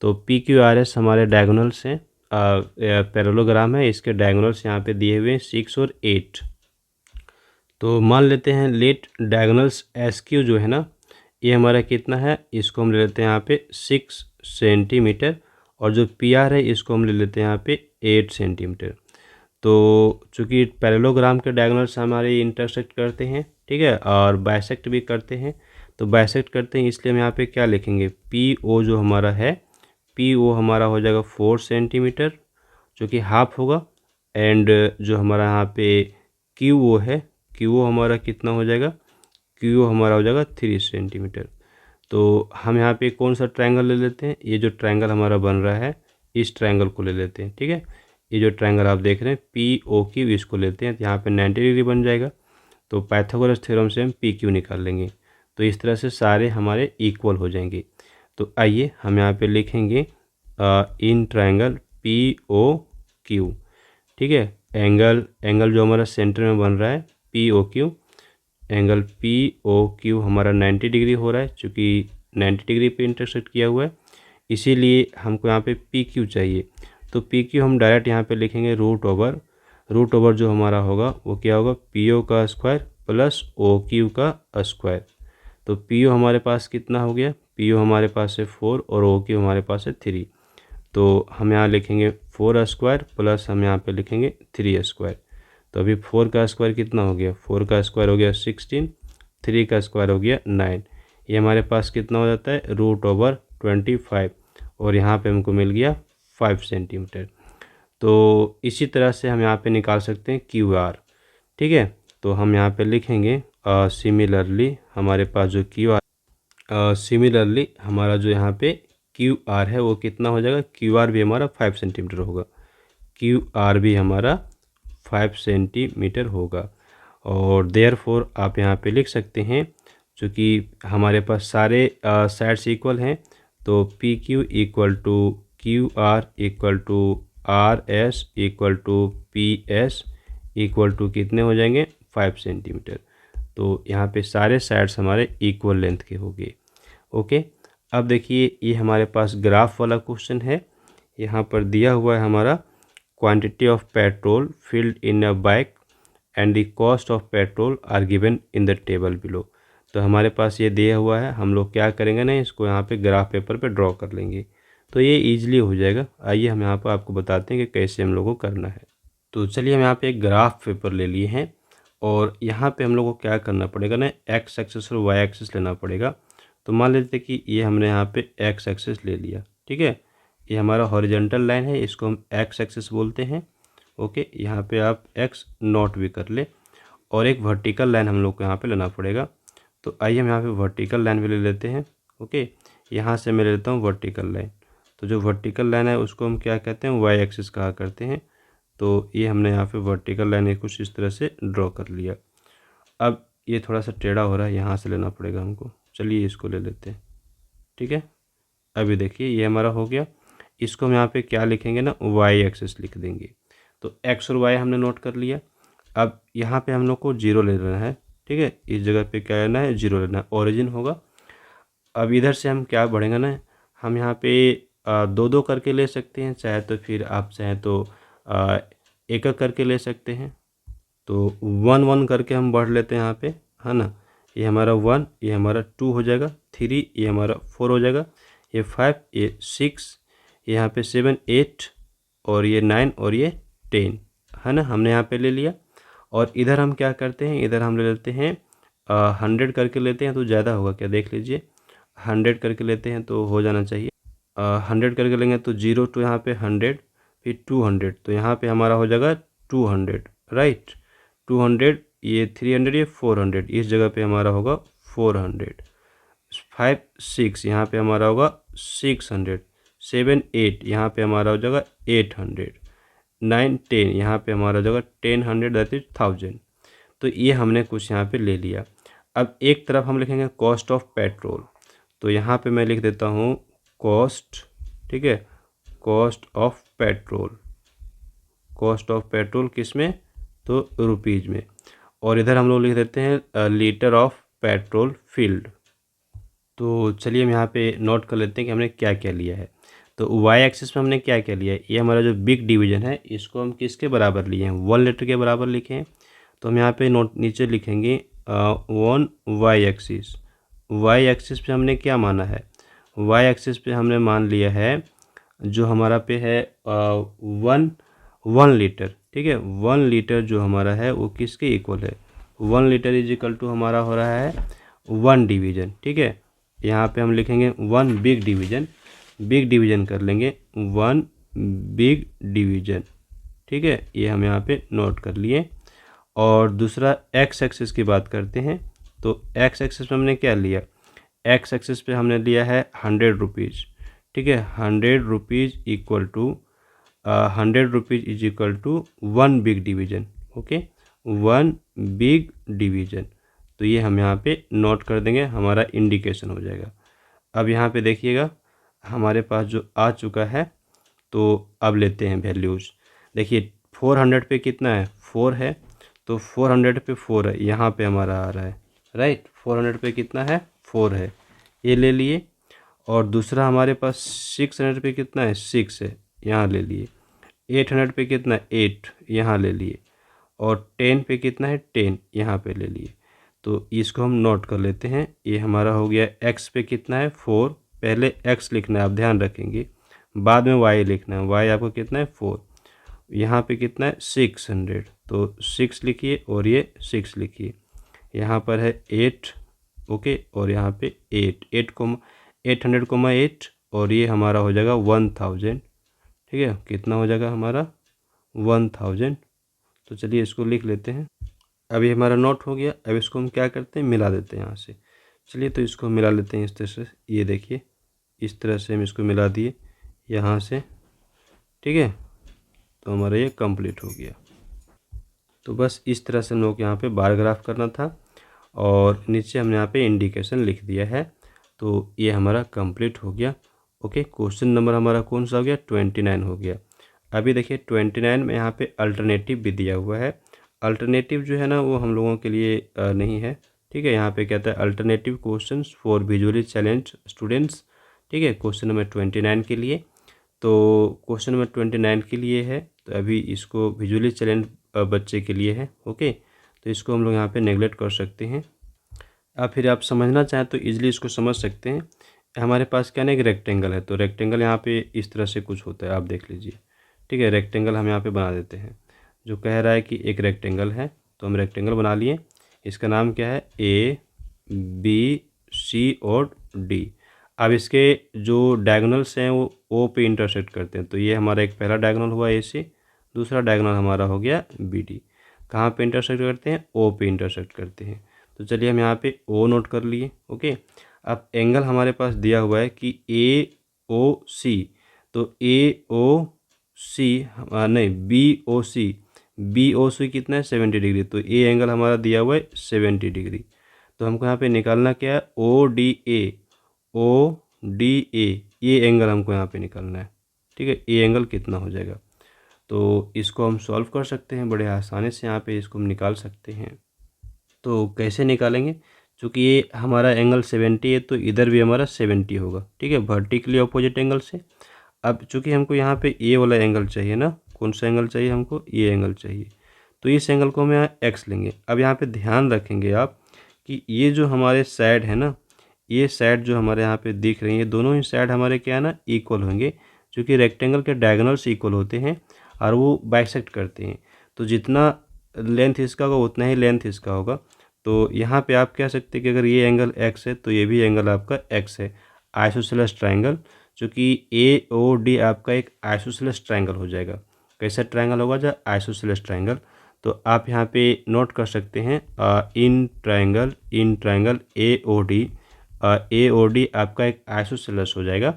तो पी क्यू आर एस हमारे डायगोनल्स हैं, पैरेललोग्राम है, इसके डायगोनल्स यहाँ पे दिए हुए हैं 6 और 8। तो मान लेते हैं लेट डायगोनल्स एस क्यू जो है ना, ये हमारा कितना है, इसको हम ले लेते हैं यहाँ पे 6 सेंटीमीटर, और जो पी आर है इसको हम ले लेते हैं यहाँ पे 8 सेंटीमीटर। तो चूँकि पैरेललोग्राम के डायगोनल्स हमारे इंटरसेक्ट करते हैं, ठीक है, और बाइसेक्ट भी करते हैं। तो बाइसेक्ट करते हैं इसलिए हम यहाँ पे क्या लिखेंगे, पी ओ जो हमारा है, पी ओ हमारा हो जाएगा 4 सेंटीमीटर, जो कि हाफ होगा। एंड जो हमारा यहाँ पे क्यू ओ है, क्यू ओ हमारा कितना हो जाएगा, क्यू ओ हमारा हो जाएगा 3 सेंटीमीटर। तो हम यहाँ पे कौन सा ट्रायंगल ले लेते हैं, ये जो ट्रायंगल हमारा बन रहा है इस ट्रायंगल को ले लेते हैं, ठीक है। ये जो ट्रायंगल आप देख रहे हैं पी ओ क्यू, इसको लेते हैं, तो यहाँ पे 90 डिग्री बन जाएगा। तो पाइथागोरस थ्योरम से हम पी क्यू निकाल लेंगे। तो इस तरह से सारे हमारे इक्वल हो जाएंगे। तो आइए हम यहाँ पे लिखेंगे in triangle P O Q, ठीक है, एंगल जो हमारा सेंटर में बन रहा है P O Q, angle P O Q हमारा 90 डिग्री हो रहा है, चूँकि 90 डिग्री पे इंटरसेक्ट किया हुआ है, इसीलिए हमको यहाँ पे पी क्यू चाहिए। तो पी क्यू हम डायरेक्ट यहाँ पे लिखेंगे रूट ओवर जो हमारा होगा वो क्या होगा, पी ओ का स्क्वायर प्लस ओ क्यू का स्क्वायर। तो पी ओ हमारे पास कितना हो गया, पी ओ हमारे पास है 4 और ओ क्यू हमारे पास है 3। तो हम यहाँ लिखेंगे 4 स्क्वायर प्लस हम यहाँ पे लिखेंगे 3 स्क्वायर। तो अभी 4 का स्क्वायर कितना हो गया, 4 का स्क्वायर हो गया 16, 3 का स्क्वायर हो गया 9। ये हमारे पास कितना हो जाता है, रूट ओवर 25, और यहाँ पे हमको मिल गया 5 सेंटीमीटर। तो इसी तरह से हम यहाँ पे निकाल सकते हैं क्यू आर, ठीक है। तो हम यहाँ पे लिखेंगे सिमिलरली हमारे पास जो क्यू आर, सिमिलरली हमारा जो यहाँ पे क्यू आर है वो कितना हो जाएगा, क्यू आर भी हमारा 5 सेंटीमीटर होगा, क्यू आर भी हमारा 5 सेंटीमीटर होगा। और देयरफॉर आप यहाँ पे लिख सकते हैं, चूँकि हमारे पास सारे साइड्स इक्वल हैं, तो P Q equal to Q R equal to R S equal to P S equal to कितने हो जाएंगे, 5 सेंटीमीटर। तो यहाँ पे सारे साइड्स हमारे इक्वल लेंथ के हो गए। ओके, अब देखिए ये हमारे पास ग्राफ वाला क्वेश्चन है। यहाँ पर दिया हुआ है हमारा quantity of petrol filled in a bike and the cost of petrol are given in the table below. तो हमारे पास ये दिया हुआ है, हम लोग क्या करेंगे ना, इसको यहाँ पे ग्राफ पेपर पे ड्रॉ कर लेंगे, तो ये ईजिली हो जाएगा। आइए हम यहाँ पर आपको बताते हैं कि कैसे हम लोग को करना है। तो चलिए हम यहाँ पे एक ग्राफ पेपर ले लिए हैं, और यहाँ पे हम लोग को क्या करना पड़ेगा ना, एक्स एक्सिस और वाई एक्सिस लेना पड़ेगा। तो मान लेते हैं कि ये हमने यहाँ पे एक्स एक्सिस ले लिया, ठीक है, ये हमारा हॉरिजॉन्टल लाइन है, इसको हम एक्स एक्सिस बोलते हैं। ओके, यहाँ पे आप एक्स नोट भी कर ले, और एक वर्टिकल लाइन हम लोग को यहाँ पे लेना पड़ेगा। तो आइए हम यहाँ पे वर्टिकल लाइन भी ले लेते हैं। ओके, यहाँ से मैं ले लेता हूँ वर्टिकल लाइन। तो जो वर्टिकल लाइन है उसको हम क्या कहते हैं, वाई एक्सिस कहा करते हैं। तो ये हमने यहाँ पे वर्टिकल लाइन कुछ इस तरह से ड्रॉ कर लिया। अब ये थोड़ा सा टेढ़ा हो रहा है, यहाँ से लेना पड़ेगा हमको। चलिए इसको ले लेते हैं, ठीक है। अभी देखिए ये हमारा हो गया। इसको हम यहाँ पे क्या लिखेंगे ना, वाई एक्सिस लिख देंगे। तो एक्स और वाई हमने नोट कर लिया। अब यहाँ पे हम लोग को जीरो ले लेना है, ठीक है, इस जगह पे क्या लेना है, जीरो लेना है, ओरिजिन होगा। अब इधर से हम क्या बढ़ेंगे ना, हम यहाँ पे दो दो करके ले सकते हैं, चाहे तो फिर आप चाहें तो एक एक करके ले सकते हैं। तो 1 1 करके हम बढ़ लेते हैं यहाँ पे, है ना। ये हमारा 1, ये हमारा 2 हो जाएगा, 3, ये हमारा 4 हो जाएगा, ये 5, ये 6, यहाँ पे 7 8, और ये 9 और ये 10, है ना, हमने यहाँ पे ले लिया। और इधर हम क्या करते हैं, इधर हम ले लेते हैं 100 करके लेते हैं, तो ज़्यादा होगा क्या, देख लीजिए 100 करके लेते हैं तो हो जाना चाहिए। 100 करके लेंगे तो 0 टू यहाँ पे 100, फिर 200, तो यहाँ पे हमारा हो जाएगा 200, राइट। 200 ये 300, ये 400, इस जगह पे हमारा होगा 400। 5 6 यहाँ पे हमारा होगा 600। 7 8 यहाँ पे हमारा हो जाएगा 800। 9 10 यहाँ पे हमारा हो जाएगा 1000, दैट इज 1000। तो ये हमने कुछ यहाँ पे ले लिया। अब एक तरफ हम लिखेंगे कॉस्ट ऑफ पेट्रोल, तो यहाँ पे मैं लिख देता हूँ कॉस्ट, ठीक है, cost of petrol. Cost of petrol किस में, तो रुपीज़ में। और इधर हम लोग लिख देते हैं लीटर ऑफ पेट्रोल फील्ड। तो चलिए हम यहाँ पे नोट कर लेते हैं कि हमने क्या क्या लिया है। तो वाई एक्सिस में हमने क्या क्या लिया है, ये हमारा जो बिग डिवीज़न है इसको हम किसके बराबर लिए हैं, 1 लीटर के बराबर लिखे हैं। तो हम यहाँ पे नोट नीचे लिखेंगे 1 वाई एक्सिस। वाई एक्सिस पे हमने क्या माना है, वाई एक्सिस पे हमने मान लिया है जो हमारा पे है 1 लीटर, ठीक है। 1 लीटर जो हमारा है वो किसके इक्वल है, 1 लीटर इज इक्वल टू हमारा हो रहा है 1 डिवीज़न, ठीक है। यहाँ पे हम लिखेंगे 1 बिग डिवीज़न, बिग डिवीज़न कर लेंगे 1 बिग डिवीज़न, ठीक है। ये हम यहाँ पे नोट कर लिए। और दूसरा एक्स एक्सिस की बात करते हैं, तो एक्स एक्सिस में हमने क्या लिया, एक्स एक्सिस पे हमने लिया है 100 रुपीज़, ठीक है। 100 rupees equal to 100 rupees is equal to 1 big division, okay, 1 big division. तो ये हम यहाँ पे नोट कर देंगे, हमारा इंडिकेशन हो जाएगा। अब यहाँ पे देखिएगा हमारे पास जो आ चुका है, तो अब लेते हैं वैल्यूज़। देखिए 400 पे कितना है, 4 है, तो 400 पे 4 है, यहाँ पे हमारा आ रहा है, राइट। 400 पे कितना है, 4 है, ये ले लिए। और दूसरा हमारे पास 600 पे कितना है, 6 है, यहाँ ले लिए। 800 पे कितना है, 8, यहाँ ले लिए। और 10 पे कितना है, 10, यहाँ पे ले लिए। तो इसको हम नोट कर लेते हैं। ये हमारा हो गया एक्स पे कितना है, 4, पहले एक्स लिखना है, आप ध्यान रखेंगे, बाद में वाई लिखना है। वाई आपको कितना है, 4। यहाँ पे कितना है, 600, तो 6 लिखिए और ये 6 लिखिए। यहाँ पर है 8, ओके, और यहाँ पे 800, और ये हमारा हो जाएगा 1000, ठीक है। कितना हो जाएगा हमारा, 1000। तो चलिए इसको लिख लेते हैं। अभी हमारा नोट हो गया। अब इसको हम क्या करते हैं, मिला देते हैं यहाँ से। चलिए तो इसको मिला लेते हैं इस तरह से, ये देखिए इस तरह से हम इसको मिला दिए यहाँ से, ठीक है। तो हमारा ये कंप्लीट हो गया। तो बस इस तरह से हम लोग यहाँ पे बार ग्राफ करना था, और नीचे हमने यहाँ पे इंडिकेशन लिख दिया है। तो ये हमारा कंप्लीट हो गया, ओके। क्वेश्चन नंबर हमारा कौन सा हो गया, 29 हो गया। अभी देखिए 29 में यहाँ पे अल्टरनेटिव भी दिया हुआ है। अल्टरनेटिव जो है ना वो हम लोगों के लिए नहीं है, ठीक है। यहाँ पे कहता है alternative questions for visually challenge students, ठीक है, क्वेश्चन नंबर 29 के लिए। तो क्वेश्चन नंबर 29 के लिए है, तो अभी इसको विजुअली चैलेंज बच्चे के लिए है, ओके। तो इसको हम लोग यहाँ पे नेगलेक्ट कर सकते हैं। अब फिर आप समझना चाहें तो ईजिली इसको समझ सकते हैं। हमारे पास क्या ना एक रेक्टेंगल है, तो रेक्टेंगल यहाँ पे इस तरह से कुछ होता है, आप देख लीजिए, ठीक है। रेक्टेंगल हम यहाँ पे बना देते हैं। जो कह रहा है कि एक रेक्टेंगल है, तो हम रेक्टेंगल बना लिए। इसका नाम क्या है, ए बी सी और डी। अब इसके जो डायगोनल्स हैं वो ओ पे इंटरसेक्ट करते हैं। तो ये हमारा एक पहला डायगोनल हुआ ए से, दूसरा डायगोनल हमारा हो गया बी डी। कहाँ पे इंटरसेक्ट करते हैं, ओ पे इंटरसेक्ट करते हैं। तो चलिए हम यहाँ पे ओ नोट कर लिए, ओके। अब एंगल हमारे पास दिया हुआ है कि ए ओ सी, तो ए ओ सी नहीं बी ओ सी कितना है, 70 डिग्री। तो ए एंगल हमारा दिया हुआ है 70 डिग्री। तो हमको यहाँ पे निकालना क्या है, ओ डी ए, ये एंगल हमको यहाँ पे निकालना है, ठीक है। ये एंगल कितना हो जाएगा, तो इसको हम सॉल्व कर सकते हैं बड़े आसानी से, यहाँ पे इसको हम निकाल सकते हैं। तो कैसे निकालेंगे, चूँकि ये हमारा एंगल 70 है, तो इधर भी हमारा 70 होगा, ठीक है, वर्टिकली अपोजिट एंगल से। अब चूँकि हमको यहाँ पे ये वाला एंगल चाहिए ना, कौन सा एंगल चाहिए हमको, ये एंगल चाहिए। तो इस एंगल को हम यहाँ एक्स लेंगे। अब यहाँ पे ध्यान रखेंगे आप कि ये जो हमारे साइड है ना, ये साइड जो हमारे यहाँ पे दिख रही है, दोनों ही साइड हमारे क्या है ना, इक्वल होंगे। क्योंकि रेक्टेंगल के डायगोनल्स इक्वल होते हैं और वो बाइसेक्ट करते हैं। तो जितना लेंथ इसका होगा उतना ही लेंथ इसका होगा। तो यहाँ पे आप कह सकते हैं कि अगर ये एंगल एक्स है तो ये भी एंगल आपका एक्स है। आइसोसेलेस ट्रायंगल, चूँकि ए ओ डी आपका एक आइसोसेलेस ट्रायंगल हो जाएगा। कैसा ट्रायंगल होगा, जो आइसोसेलेस ट्रायंगल। तो आप यहाँ पे नोट कर सकते हैं in triangle A O D आपका एक आइसोसेलेस हो जाएगा।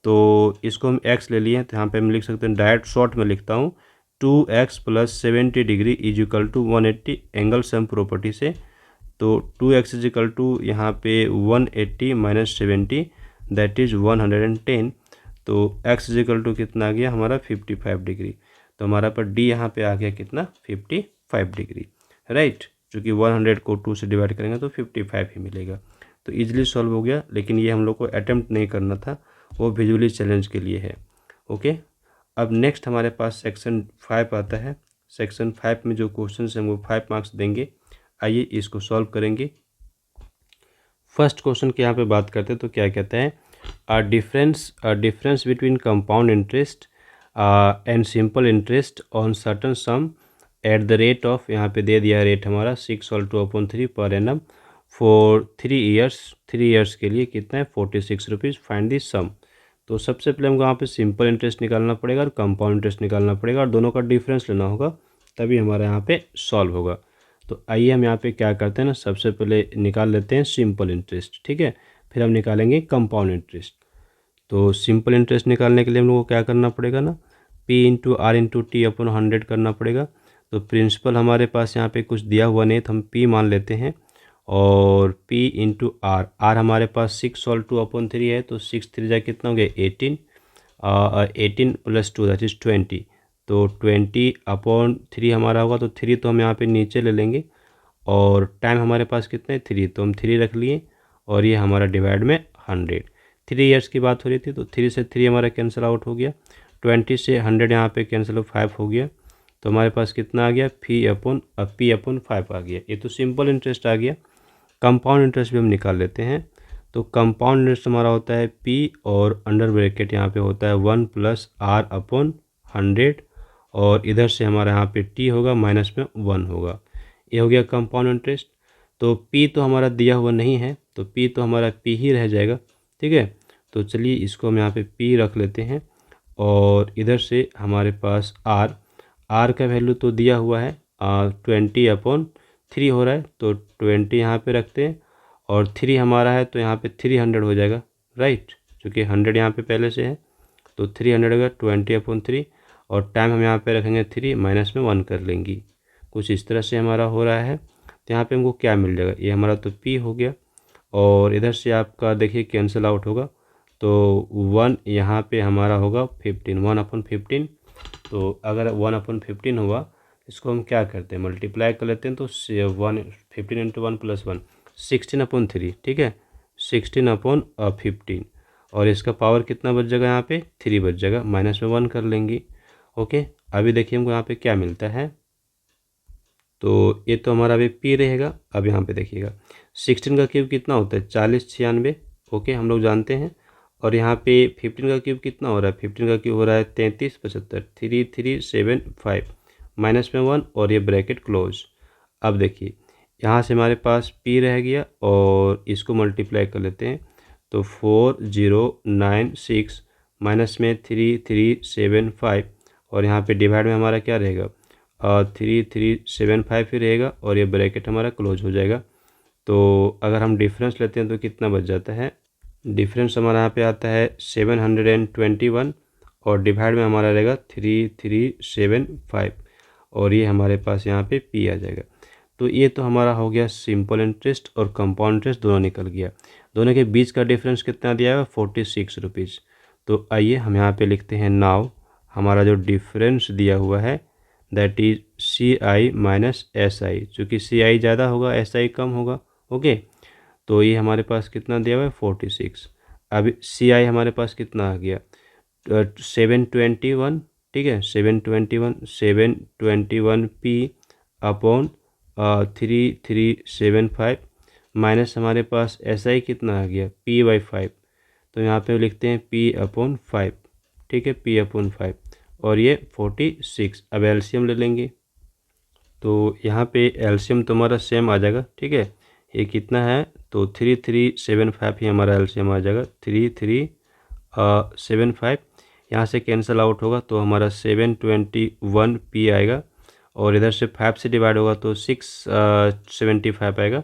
तो इसको हम x ले लिए हैं, तो यहाँ पे हम लिख सकते हैं, डायरेक्ट शॉर्ट में लिखता हूँ 2x + 70 degree is equal to 180 angle sum property से। तो 2x इज इक्वल टू यहाँ पे 180 - 70 दैट इज़ 110। तो x इज इक्वल टू कितना आ गया हमारा 55 डिग्री। तो हमारा पर डी यहाँ पे आ गया कितना 55 डिग्री, राइट। चूँकि 100 को 2 से डिवाइड करेंगे तो 55 ही मिलेगा। तो ईजिली सॉल्व हो गया, लेकिन ये हम लोग को अटेम्प्ट नहीं करना था, वो विजुअली चैलेंज के लिए है। ओके, अब नेक्स्ट हमारे पास सेक्शन 5 आता है। सेक्शन 5 में जो क्वेश्चन हैं वो 5 मार्क्स देंगे। आइए इसको सॉल्व करेंगे। फर्स्ट क्वेश्चन की यहाँ पे बात करते हैं तो क्या कहता है, a difference between compound interest and simple interest on certain some at the rate of, यहाँ पे दे दिया रेट हमारा 6/2/3 पर एनम फॉर 3 ईयर्स के लिए कितना है 46 रुपीज़। फाइंड दी सम। तो सबसे पहले हमको यहाँ पे सिंपल इंटरेस्ट निकालना पड़ेगा और कंपाउंड इंटरेस्ट निकालना पड़ेगा और दोनों का डिफरेंस लेना होगा, तभी हमारा यहाँ पे सॉल्व होगा। तो आइए हम यहाँ पे क्या करते हैं ना, सबसे पहले निकाल लेते हैं सिंपल इंटरेस्ट, ठीक है, फिर हम निकालेंगे कंपाउंड इंटरेस्ट। तो सिंपल इंटरेस्ट निकालने के लिए हम लोग को क्या करना पड़ेगा ना, P × R × T/100 करना पड़ेगा। तो प्रिंसिपल हमारे पास यहाँ पे कुछ दिया हुआ नहीं, तो हम P मान लेते हैं और P × R हमारे पास 6/2/3 है, तो 6 3 जा कितना हो गया 18, 18 + 2 दैट इज़ 20। तो 20/3 हमारा होगा, तो 3 तो हम यहाँ पे नीचे ले लेंगे और टाइम हमारे पास कितना है 3, तो हम 3 रख लिए और ये हमारा डिवाइड में 100। 3 ईयर्स की बात हो रही थी, तो 3 से 3 हमारा कैंसिल आउट हो गया, 20 से 100 यहाँ पे कैंसिल 5 हो गया, तो हमारे पास कितना आ गया P/5 आ गया। ये तो सिंपल इंटरेस्ट आ गया। कंपाउंड इंटरेस्ट भी हम निकाल लेते हैं। तो कंपाउंड इंटरेस्ट हमारा होता है P और अंडर ब्रैकेट यहाँ पे होता है 1 + R/100 और इधर से हमारा यहाँ पे T होगा माइनस में 1 होगा। ये हो गया कंपाउंड इंटरेस्ट। तो P तो हमारा दिया हुआ नहीं है, तो P तो हमारा P ही रह जाएगा, ठीक है। तो चलिए इसको हम यहाँ पे P रख लेते हैं और इधर से हमारे पास R का वैल्यू तो दिया हुआ है 20/3 हो रहा है, तो 20 यहाँ पे रखते हैं और 3 हमारा है तो यहाँ पे 300 हो जाएगा, राइट। क्योंकि 100 यहाँ पे पहले से है, तो 300 होगा 20/3 और टाइम हम यहाँ पे रखेंगे 3 माइनस में 1 कर लेंगे। कुछ इस तरह से हमारा हो रहा है। तो यहाँ पे हमको क्या मिल जाएगा, ये हमारा तो P हो गया और इधर से आपका देखिए कैंसिल आउट होगा, तो 1 यहाँ पे हमारा होगा 15, 1/15। तो अगर 1/15 हुआ, इसको हम क्या करते हैं मल्टीप्लाई कर लेते हैं, तो 15 × 1 + 1 16/3, ठीक है, 16/15 और इसका पावर कितना बच जाएगा यहाँ पे 3 बच जाएगा, माइनस में 1 कर लेंगे। ओके, अभी देखिए हमको यहाँ पे क्या मिलता है, तो ये तो हमारा अभी P रहेगा। अब यहाँ पे देखिएगा 16 का क्यूब कितना होता है 40 96, ओके हम लोग जानते हैं। और यहाँ पे 15 का क्यूब कितना हो रहा है, 15 का क्यूब हो रहा है 33 75 3375 माइनस में 1 और ये ब्रैकेट क्लोज। अब देखिए यहाँ से हमारे पास P रह गया और इसको मल्टीप्लाई कर लेते हैं, तो 4096 माइनस में 3375 और यहाँ पे डिवाइड में हमारा क्या रहेगा 3375 ही रहेगा और ये ब्रैकेट हमारा क्लोज हो जाएगा। तो अगर हम डिफरेंस लेते हैं तो कितना बच जाता है, डिफरेंस हमारा यहाँ पे आता है 721 और डिवाइड में हमारा रहेगा 3375 और ये हमारे पास यहाँ पे P आ जाएगा। तो ये तो हमारा हो गया सिंपल इंटरेस्ट और कंपाउंड इंटरेस्ट दोनों निकल गया। दोनों के बीच का डिफरेंस कितना दिया है 46 रुपीज़। तो आइए हम यहाँ पे लिखते हैं नाउ हमारा जो डिफरेंस दिया हुआ है that is CI minus SI, चूँकि CI ज़्यादा होगा SI कम होगा, ओके। तो ये हमारे पास कितना दिया हुआ है 46। अब CI हमारे पास कितना आ गया 721, ठीक है 721 P/3375 माइनस हमारे पास SI कितना आ गया P/5, तो यहाँ पे लिखते हैं P/5, ठीक है P/5 और ये 46। अब एलसीएम ले लेंगे, तो यहाँ पे एलसीएम तो हमारा सेम आ जाएगा, ठीक है। ये कितना है तो 3375 ही हमारा एलसीएम आ जाएगा 3375, यहाँ से कैंसिल आउट होगा तो हमारा 721 P आएगा और इधर से 5 से डिवाइड होगा तो 675 आएगा।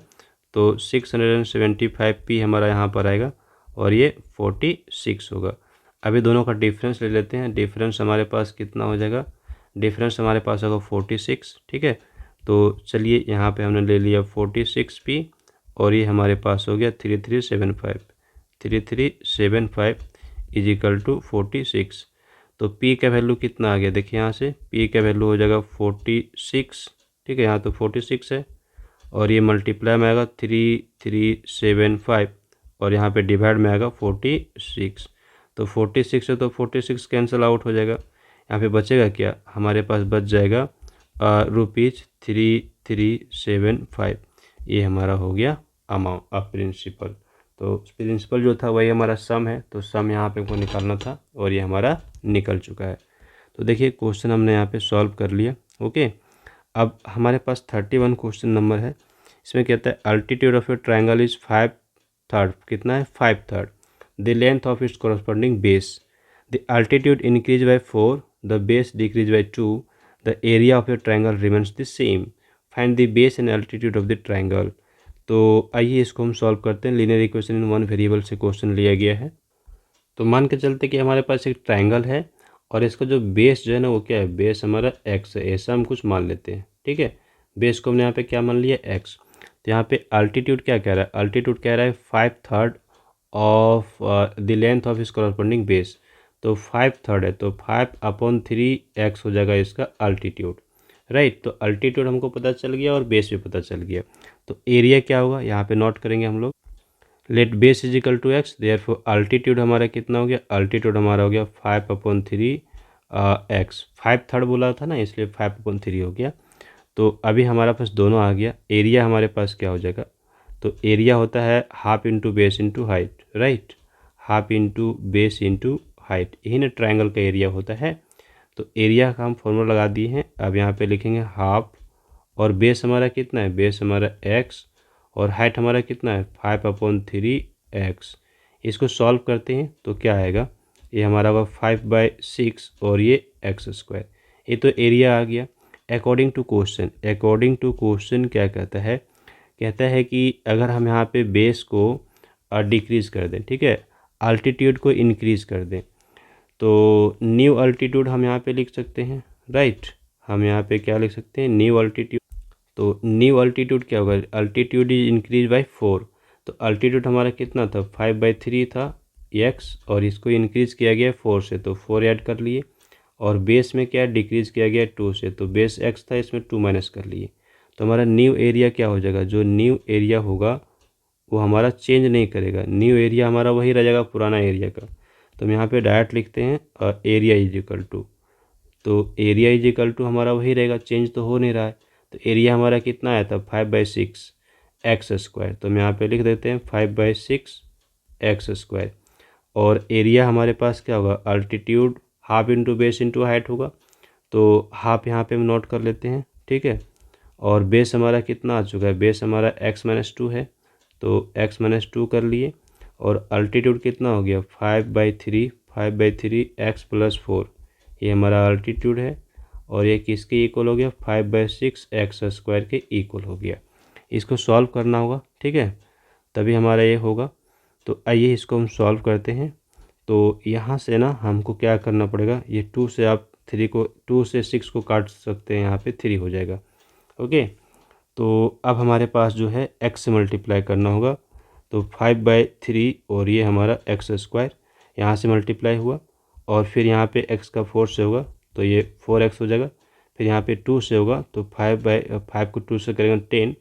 तो 675p हमारा यहाँ पर आएगा और ये 46 होगा। अभी दोनों का डिफरेंस ले लेते हैं। डिफरेंस हमारे पास कितना हो जाएगा, डिफरेंस हमारे पास होगा 46, ठीक है। तो चलिए यहाँ पे हमने ले लिया 46p और ये हमारे पास हो गया 3375 इज इक्वल टू 46। तो p का वैल्यू कितना आ गया, देखिए यहाँ से p का वैल्यू हो जाएगा 46, ठीक है। यहाँ तो 46 है और ये मल्टीप्लाई में आएगा 3375 और यहाँ पे डिवाइड में आएगा 46। तो 46 है तो 46 कैंसिल आउट हो जाएगा। यहाँ पे बचेगा क्या, हमारे पास बच जाएगा ₹3375। ये हमारा हो गया अमाउंट ऑफ प्रिंसिपल। तो प्रिंसिपल जो था वही हमारा सम है, तो सम यहाँ पे हमको निकालना था और ये हमारा निकल चुका है। तो देखिए क्वेश्चन हमने यहाँ पे सॉल्व कर लिया। ओके, अब हमारे पास 31 क्वेश्चन नंबर है। इसमें कहता है altitude of A triangle is 5/3, कितना है 5/3, the length of its corresponding base, the altitude increase by 4, the base decrease by 2, the area of A triangle remains the same, find the base and altitude of the triangle. तो आइए इसको हम solve करते हैं। Linear equation in one variable से question लिया गया है। तो मान के चलते कि हमारे पास एक ट्राइंगल है और इसका जो बेस जो है ना वो क्या है, बेस हमारा x है, ऐसा हम कुछ मान लेते हैं, ठीक है। बेस को हमने यहाँ पे क्या मान लिया, x। तो यहाँ पे अल्टीट्यूड क्या कह रहा है, अल्टीट्यूड कह रहा है 5/3 ऑफ द लेंथ ऑफ इस कॉरस्पॉन्डिंग बेस। तो 5/3 है तो 5/3x हो जाएगा इसका अल्टीट्यूड, राइट। तो अल्टीट्यूड हमको पता चल गया और बेस भी पता चल गया। तो एरिया क्या होगा यहाँ पे नोट करेंगे हम लोग, let base is equal to x, therefore altitude हमारा कितना हो गया, अल्टीट्यूड हमारा हो गया 5/3 एक्स। 5/3 बोला था ना इसलिए 5/3 हो गया। तो अभी हमारे पास दोनों आ गया। एरिया हमारे पास क्या हो जाएगा, तो एरिया होता है half into base into height, right. Half into base into height, यही ना ट्राइंगल का एरिया होता है। तो एरिया का हम फॉर्मूला लगा दिए हैं। अब यहाँ पे लिखेंगे हाफ और बेस हमारा कितना है, बेस हमारा एक्स और हाइट हमारा कितना है 5/3x। इसको सॉल्व करते हैं तो क्या आएगा, ये हमारा होगा 5/6 और ये x²। ये तो एरिया आ गया। अकॉर्डिंग टू क्वेश्चन क्या कहता है, कहता है कि अगर हम यहाँ पे बेस को डिक्रीज़ कर दें, ठीक है, अल्टीट्यूड को इंक्रीज़ कर दें, तो न्यू अल्टीट्यूड हम यहाँ पे लिख सकते हैं, राइट। हम यहाँ पे क्या लिख सकते हैं, न्यू अल्टीट्यूड। तो न्यू अल्टीट्यूड क्या होगा, अल्टीट्यूड इज इंक्रीज बाय 4। तो अल्टीट्यूड हमारा कितना था 5/3 था x और इसको इंक्रीज़ किया गया 4 से, तो 4 ऐड कर लिए। और बेस में क्या डिक्रीज़ किया गया 2 से, तो बेस x था इसमें 2 माइनस कर लिए। तो हमारा न्यू एरिया क्या हो जाएगा, जो न्यू एरिया होगा वो हमारा चेंज नहीं करेगा, न्यू एरिया हमारा वही रह जाएगा पुराना एरिया का। तो हम यहाँ पे डायरेक्ट लिखते हैं एरिया इज इक्वल टू, तो एरिया इज इक्वल टू हमारा वही रहेगा, चेंज तो हो नहीं रहा है। तो एरिया हमारा कितना आया था 5/6 x²। तो हम यहाँ पे लिख देते हैं 5/6 x²। और एरिया हमारे पास क्या होगा, altitude half into base into height होगा, तो हाफ यहाँ पे हम नोट कर लेते हैं, ठीक है। और बेस हमारा कितना आ चुका है, बेस हमारा x-2 है, तो x-2 कर लिए। और अल्टीट्यूड कितना हो गया 5/3 x + 4, ये हमारा अल्टीट्यूड है। और ये किसके इक्वल हो गया 5/6 x² के इक्वल हो गया। इसको सॉल्व करना होगा, ठीक है, तभी हमारा ये होगा। तो आइए इसको हम सॉल्व करते हैं। तो यहाँ से ना हमको क्या करना पड़ेगा, ये 2 से आप 3 को 2 से 6 को काट सकते हैं, यहाँ पे 3 हो जाएगा। ओके, तो अब हमारे पास जो है x से मल्टीप्लाई करना होगा। तो 5/3 और ये हमारा x² यहाँ से मल्टीप्लाई हुआ और फिर यहाँ पे x का 4 से होगा तो ये 4x हो जाएगा। फिर यहाँ पे 2 से होगा तो 5 को 2 से करेंगे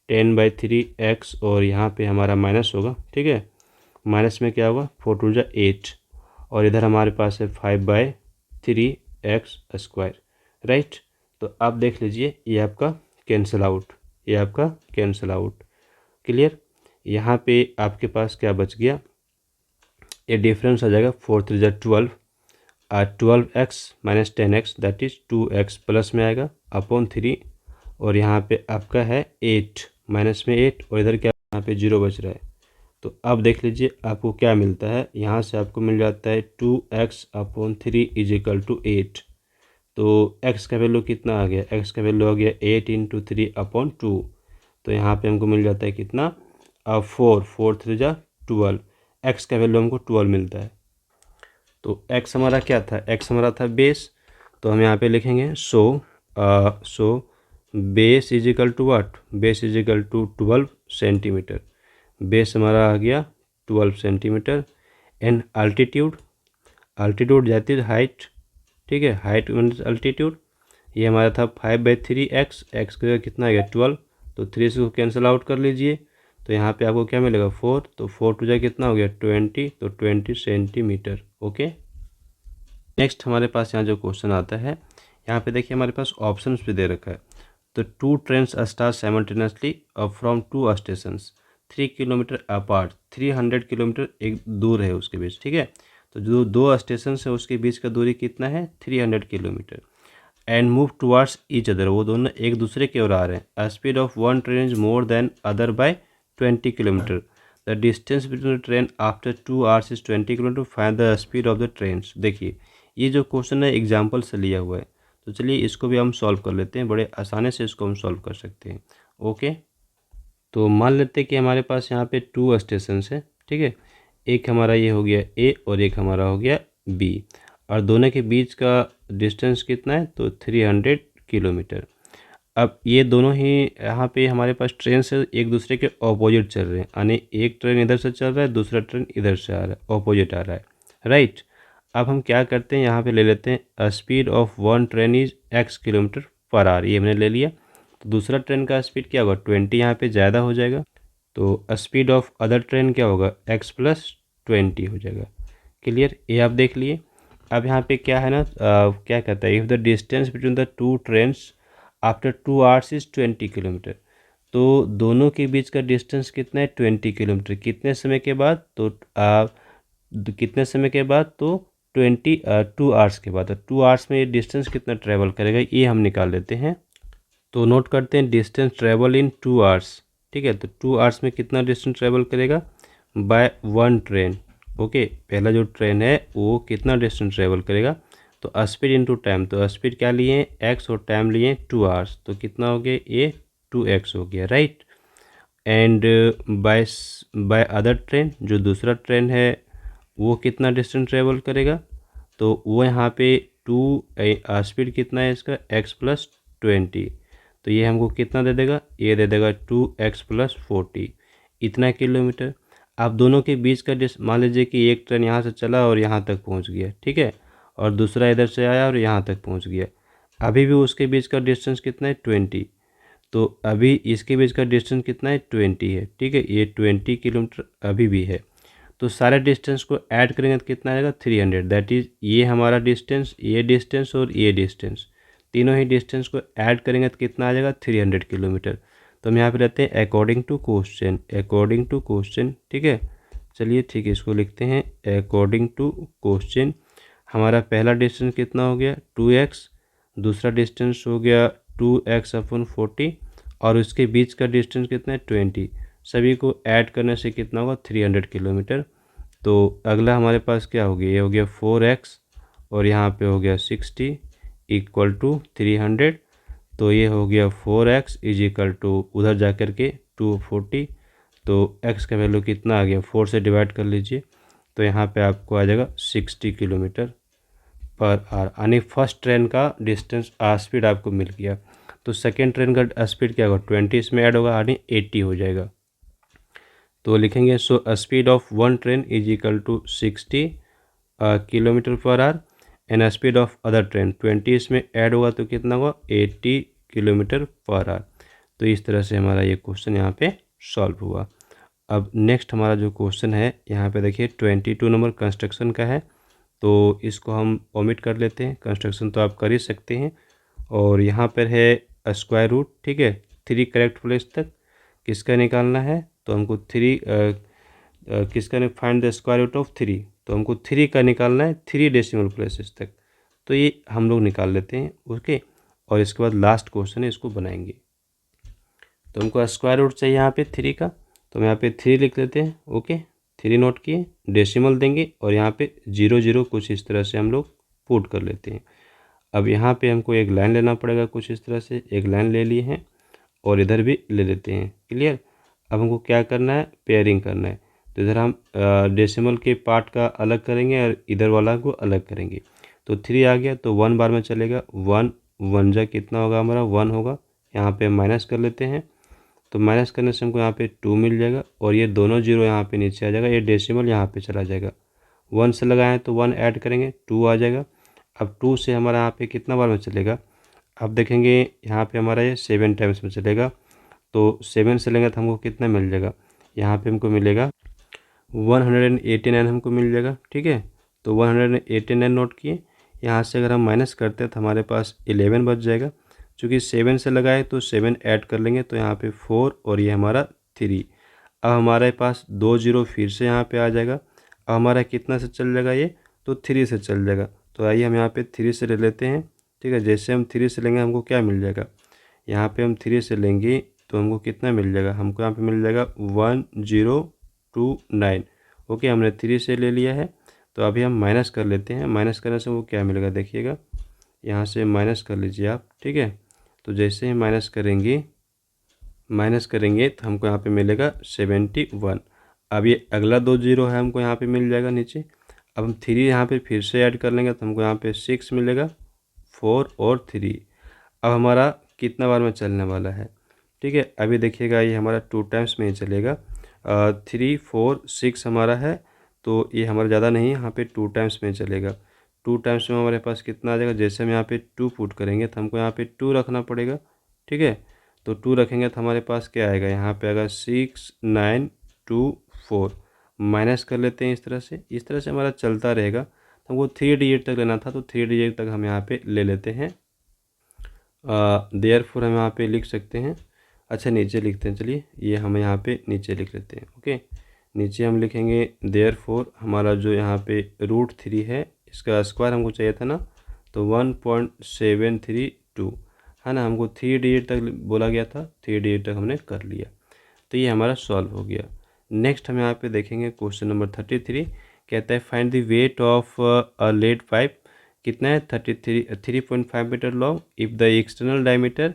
10/3x और यहाँ पे हमारा माइनस होगा, ठीक है। माइनस में क्या होगा 4 × 2 = 8 और इधर हमारे पास है 5/3x², राइट। तो अब देख लीजिए ये आपका कैंसिल आउट, क्लियर। यहाँ पे आपके पास क्या बच गया, ये डिफरेंस आ जाएगा 4 × 3 = 12, 12x - 10x that is 2x plus में आएगा अपॉन 3 और यहाँ पे आपका है 8 माइनस में 8 और इधर क्या यहाँ पे 0 बच रहा है। तो अब देख लीजिए आपको क्या मिलता है, यहाँ से आपको मिल जाता है 2x/3 = 8। तो x का वैल्यू कितना आ गया, x का वैल्यू आ गया 8 × 3/2। तो यहाँ पे हमको मिल जाता है कितना, 4 4 3 जा 12, x का वैल्यू हमको 12 मिलता है। तो x हमारा क्या था, x हमारा था बेस। तो हम यहाँ पे लिखेंगे so base is equal to what, base is equal to 12 centimetre. Base हमारा आ गया 12 सेंटीमीटर। एंड अल्टीट्यूड, अल्टीट्यूड जाती है हाइट, ठीक है, हाइट मीन्स अल्टीट्यूड। ये हमारा था 5/3x, x का कितना आ गया 12, तो 3 से कैंसिल आउट कर लीजिए। तो यहाँ पे आपको क्या मिलेगा 4, तो 4 टू जा कितना हो गया 20, तो 20 सेंटीमीटर। ओके, नेक्स्ट हमारे पास यहाँ जो क्वेश्चन आता है, यहाँ पे देखिए हमारे पास ऑप्शंस भी दे रखा है। तो 2 trains start simultaneously from 2 stations 3 kilometre apart, 300 kilometre एक दूर है उसके बीच, ठीक है। तो जो 2 स्टेशन है उसके बीच का दूरी कितना है 300 kilometre. And move towards each other, वो दोनों एक दूसरे की ओर आ रहे हैं। Speed of one train is more than other by 20 kilometre. The distance between the train after 2 hours is 20 kilometre. Find the speed of the train. देखिए ये जो क्वेश्चन है एग्जाम्पल से लिया हुआ है, तो चलिए इसको भी हम सॉल्व कर लेते हैं। बड़े आसानी से इसको हम सॉल्व कर सकते हैं। ओके, तो मान लेते हैं कि हमारे पास यहाँ पे 2 स्टेशन है, ठीक है। एक हमारा ये हो गया ए और एक हमारा हो गया बी, और दोनों के बीच का डिस्टेंस कितना है, तो 300 किलोमीटर। अब ये दोनों ही यहाँ पे हमारे पास ट्रेन से एक दूसरे के ऑपोजिट चल रहे हैं, यानी एक ट्रेन इधर से चल रहा है, दूसरा ट्रेन इधर से आ रहा है, ऑपोजिट आ रहा है, राइट। अब हम क्या करते हैं, यहाँ पे ले लेते हैं speed of one train is x kilometre per our, ये हमने ले लिया। तो दूसरा ट्रेन का स्पीड क्या होगा 20, यहाँ पे ज़्यादा हो जाएगा। तो स्पीड ऑफ अदर ट्रेन क्या होगा x + 20 हो जाएगा। क्लियर, ये आप देख लिए। अब यहाँ पे क्या है ना, क्या कहता है, if the distance between the 2 trains after 2 hours is 20 kilometre. तो दोनों के बीच का डिस्टेंस कितना है 20 किलोमीटर। कितने समय के बाद, तो कितने समय के बाद, तो 2 आवर्स के बाद। 2 आवर्स में ये डिस्टेंस कितना ट्रेवल करेगा ये हम निकाल लेते हैं। तो नोट करते हैं डिस्टेंस ट्रेवल इन 2 आवर्स, ठीक है। तो 2 आवर्स में कितना डिस्टेंस ट्रेवल करेगा बाय वन ट्रेन। ओके, पहला जो ट्रेन है वो कितना डिस्टेंस ट्रेवल करेगा, तो स्पीड इनटू टाइम। तो स्पीड क्या लिए x और टाइम लिए 2 आवर्स, तो कितना हो गया ये 2x हो गया, right. And by other train, जो दूसरा ट्रेन है वो कितना डिस्टेंस ट्रेवल करेगा, तो वो यहाँ पे 2 स्पीड कितना है इसका x + 20। तो ये हमको कितना दे देगा, ये दे देगा 2x + 40, इतना किलोमीटर। आप दोनों के बीच का मान लीजिए कि एक ट्रेन यहाँ से चला और यहाँ तक पहुँच गया, ठीक है, और दूसरा इधर से आया और यहाँ तक पहुँच गया। अभी भी उसके बीच का डिस्टेंस कितना है 20। तो अभी इसके बीच का डिस्टेंस कितना है 20 है, ठीक है, ये 20 किलोमीटर अभी भी है। तो सारे डिस्टेंस को ऐड करेंगे तो कितना आएगा 300। दैट इज़ ये हमारा डिस्टेंस, ये डिस्टेंस और ये डिस्टेंस, तीनों ही डिस्टेंस को ऐड करेंगे तो कितना आ जाएगा 300 किलोमीटर। तो हम यहाँ पे रहते हैं according to question, according to question, ठीक है। चलिए ठीक है, इसको लिखते हैं अकॉर्डिंग टू क्वेश्चन। हमारा पहला डिस्टेंस कितना हो गया 2x, दूसरा डिस्टेंस हो गया 2x/40, और उसके बीच का डिस्टेंस कितना है 20। सभी को ऐड करने से कितना होगा 300 किलोमीटर। तो अगला हमारे पास क्या हो गया, ये हो गया 4x और यहाँ पे हो गया 60 = 300। तो ये हो गया 4x = उधर जा कर के 240। तो x का वैल्यू कितना आ गया, 4 से डिवाइड कर लीजिए, तो यहाँ पे आपको आ जाएगा 60 किलोमीटर पर आवर, यानी फर्स्ट ट्रेन का डिस्टेंस स्पीड आपको मिल गया। तो सेकेंड ट्रेन का स्पीड क्या होगा 20 इसमें ऐड होगा, यानी 80 हो जाएगा। तो लिखेंगे so speed of one train is equal to 60 kilometre per hour, and speed of other train 20 इसमें ऐड होगा तो कितना होगा 80 किलोमीटर पर आवर। तो इस तरह से हमारा ये क्वेश्चन यहाँ पे सॉल्व हुआ। अब नेक्स्ट हमारा जो क्वेश्चन है यहाँ पे देखिए 22 नंबर कंस्ट्रक्शन का है, तो इसको हम ओमिट कर लेते हैं। कंस्ट्रक्शन तो आप कर ही सकते हैं। और यहाँ पर है स्क्वायर रूट, ठीक है, 3 करेक्ट प्लेस तक किसका निकालना है, तो हमको 3 किसका find the square root of 3, तो हमको 3 का निकालना है 3 डेसिमल प्लेसेस तक। तो ये हम लोग निकाल लेते हैं, ओके। और इसके बाद लास्ट क्वेश्चन है, इसको बनाएंगे। तो हमको स्क्वायर रूट चाहिए यहाँ पे 3 का, तो हम यहाँ पे 3 लिख लेते हैं, ओके। 3 नोट किए, डेसिमल देंगे और यहाँ पे 0 0 कुछ इस तरह से हम लोग पुट कर लेते हैं। अब यहाँ पे हमको एक लाइन लेना पड़ेगा, कुछ इस तरह से एक लाइन ले लिए हैं और इधर भी ले लेते हैं। क्लियर। अब हमको क्या करना है, पेयरिंग करना है। तो इधर हम डेसिमल के पार्ट का अलग करेंगे और इधर वाला को अलग करेंगे। तो 3 आ गया तो 1 बार में चलेगा। 1 1 जा कितना होगा हमारा, 1 होगा। यहाँ पे माइनस कर लेते हैं, तो माइनस करने से हमको यहाँ पे 2 मिल जाएगा और ये दोनों जीरो यहाँ पे नीचे आ जाएगा, ये डेसिमल यहाँ पे चला जाएगा। 1 से लगाएं तो 1 ऐड करेंगे, 2 आ जाएगा। अब 2 से हमारा यहाँ पे कितना बार में चलेगा, अब देखेंगे यहाँ पे हमारा ये 7 टाइम्स में चलेगा। तो 7 से लेंगे तो हमको कितना मिल जाएगा, यहाँ पे हमको मिलेगा 189 हमको मिल जाएगा। ठीक है, तो 189 नोट किए। यहाँ से अगर हम माइनस करते हैं तो हमारे पास 11 बच जाएगा। चूँकि 7 से लगाए तो 7 ऐड कर लेंगे, तो यहाँ पे 4 और ये हमारा 3। अब हमारे पास 2 जीरो फिर से यहाँ पे आ जाएगा। अब हमारा कितना से चल जाएगा ये, तो 3 से चल जाएगा। तो आइए हम यहाँ पे 3 से ले लेते हैं। ठीक है, जैसे हम 3 से लेंगे हमको क्या मिल जाएगा, यहाँ पे हम 3 से लेंगे तो हमको कितना मिल जाएगा, हमको यहाँ पे मिल जाएगा 1029। ओके, हमने 3 से ले लिया है। तो अभी हम माइनस कर लेते हैं। माइनस करने से वो क्या मिलेगा देखिएगा, यहाँ से माइनस कर लीजिए आप। ठीक है, तो जैसे ही माइनस करेंगे तो हमको यहाँ पे मिलेगा 71। अब ये अगला 2 जीरो है हमको यहाँ पे मिल जाएगा नीचे। अब हम 3 यहाँ पे फिर से ऐड कर लेंगे तो हमको यहाँ पे 6 मिलेगा, 4 और 3। अब हमारा कितना बार में चलने वाला है, ठीक है। अभी देखिएगा ये हमारा 2 टाइम्स में ही चलेगा। 3 4 6 हमारा है, तो ये हमारा ज़्यादा नहीं है, यहाँ पे 2 टाइम्स में चलेगा। 2 टाइम्स में हमारे पास कितना आ जाएगा, जैसे हम यहाँ पे 2 पुट करेंगे तो हमको यहाँ पे 2 रखना पड़ेगा। ठीक है, तो 2 रखेंगे तो हमारे पास क्या आएगा, यहाँ पे आएगा 6 9 2 4। माइनस कर लेते हैं इस तरह से हमारा चलता रहेगा। तो हमको 3 डिजिट तक लेना था, तो 3 डिजिट तक हम यहाँ पे ले लेते हैं। देयरफॉर हम यहाँ पे लिख सकते हैं। अच्छा, नीचे लिखते हैं, चलिए ये हम यहाँ पे नीचे लिख लेते हैं। ओके, नीचे हम लिखेंगे देयरफॉर हमारा जो यहाँ पे √3 है, इसका स्क्वायर हमको चाहिए था ना, तो 1.732 है ना। हमको 3 डिजिट तक बोला गया था, 3 डिजिट तक हमने कर लिया, तो ये हमारा सॉल्व हो गया। नेक्स्ट हम यहाँ पे देखेंगे क्वेश्चन नंबर 33। कहता है find the weight of a lead pipe. कितना है, 3.5 metre long if the external diameter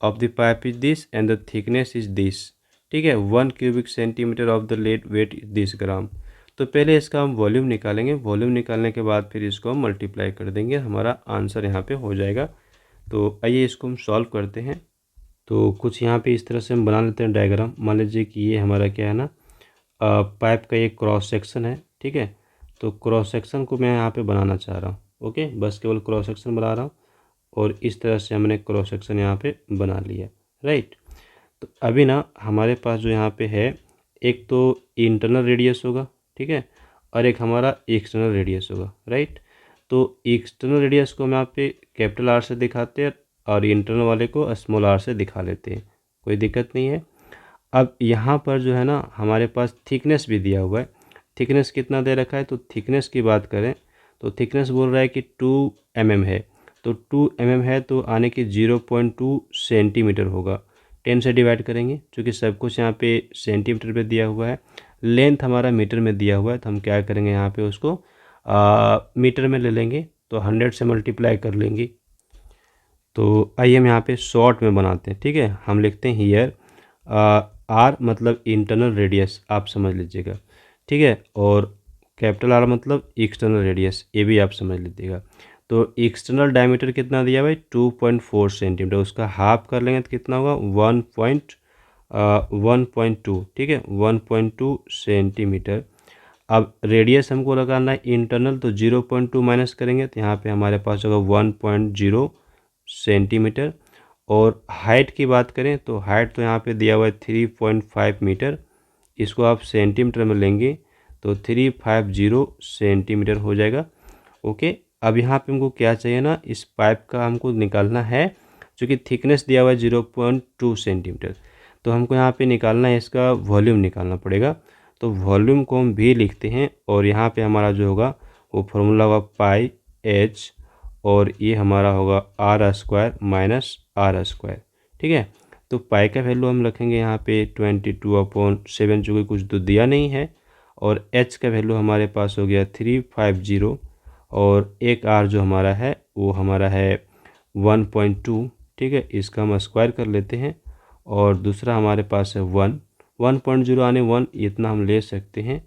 of the pipe is this and the thickness is this. ठीक है, 1 cubic centimetre of the lead weight is this gram. तो पहले इसका हम volume निकालेंगे, volume निकालने के बाद फिर इसको हम मल्टीप्लाई कर देंगे, हमारा आंसर यहाँ पे हो जाएगा। तो आइए इसको हम सॉल्व करते हैं। तो कुछ यहाँ पे इस तरह से हम बना लेते हैं डायग्राम। मान लीजिए कि ये हमारा क्या है ना, पाइप का एक क्रॉस सेक्शन है। ठीक है, तो क्रॉस सेक्शन को मैं यहाँ पे बनाना चाह रहा हूँ। ओके, बस केवल क्रॉस सेक्शन बना रहा हूँ और इस तरह से हमने क्रॉस सेक्शन यहाँ पे बना लिया, राइट। तो अभी ना हमारे पास जो यहाँ पे है, एक तो इंटरनल रेडियस होगा, ठीक है, और एक हमारा एक्सटर्नल रेडियस होगा, राइट। तो एक्सटर्नल रेडियस को हम यहाँ पे कैपिटल R से दिखाते हैं और इंटरनल वाले को स्मॉल r से दिखा लेते हैं, कोई दिक्कत नहीं है। अब यहाँ पर जो है ना हमारे पास थिकनेस भी दिया हुआ है। थिकनेस कितना दे रखा है, तो थिकनेस की बात करें तो थिकनेस बोल रहा है कि 2 mm है। तो 2 mm है तो आने की 0.2 सेंटीमीटर होगा। 10 से डिवाइड करेंगे, क्योंकि सब कुछ यहाँ पे सेंटीमीटर पे दिया हुआ है। लेंथ हमारा मीटर में दिया हुआ है, तो हम क्या करेंगे यहाँ पे उसको मीटर में ले लेंगे, तो 100 से मल्टीप्लाई कर लेंगे। तो आइए हम यहाँ पे शॉर्ट में बनाते हैं। ठीक है, हम लिखते हैं हियर R मतलब इंटरनल रेडियस, आप समझ लीजिएगा। ठीक है, और कैपिटल R मतलब एक्सटर्नल रेडियस, ये भी आप समझ लीजिएगा। तो एक्सटर्नल डायमीटर कितना दिया भाई, 2.4 सेंटीमीटर, उसका हाफ कर लेंगे तो कितना होगा 1.2। ठीक है, 1.2 सेंटीमीटर। अब रेडियस हमको लगाना है इंटरनल, तो 0.2 माइनस करेंगे तो यहाँ पे हमारे पास होगा 1.0 सेंटीमीटर। और हाइट की बात करें तो हाइट तो यहाँ पे दिया हुआ है 3.5 मीटर, इसको आप सेंटीमीटर में लेंगे तो 350 सेंटीमीटर हो जाएगा। ओके, अब यहाँ पे हमको क्या चाहिए ना, इस पाइप का हमको निकालना है, क्योंकि थिकनेस दिया हुआ है 0.2 सेंटीमीटर, तो हमको यहाँ पे निकालना है, इसका वॉल्यूम निकालना पड़ेगा। तो वॉल्यूम को हम भी लिखते हैं और यहाँ पे हमारा जो होगा वो फॉर्मूला होगा पाई H और ये हमारा होगा R² माइनस R²। ठीक है, तो पाई का वैल्यू हम रखेंगे यहाँ पे 22/7, जो कि कुछ तो दिया नहीं है, और H का वैल्यू हमारे पास हो गया 350 और एक आर जो हमारा है वो हमारा है 1.2, ठीक है। इसका हम स्क्वायर कर लेते हैं। और दूसरा हमारे पास है 1.0 आने 1, इतना हम ले सकते हैं।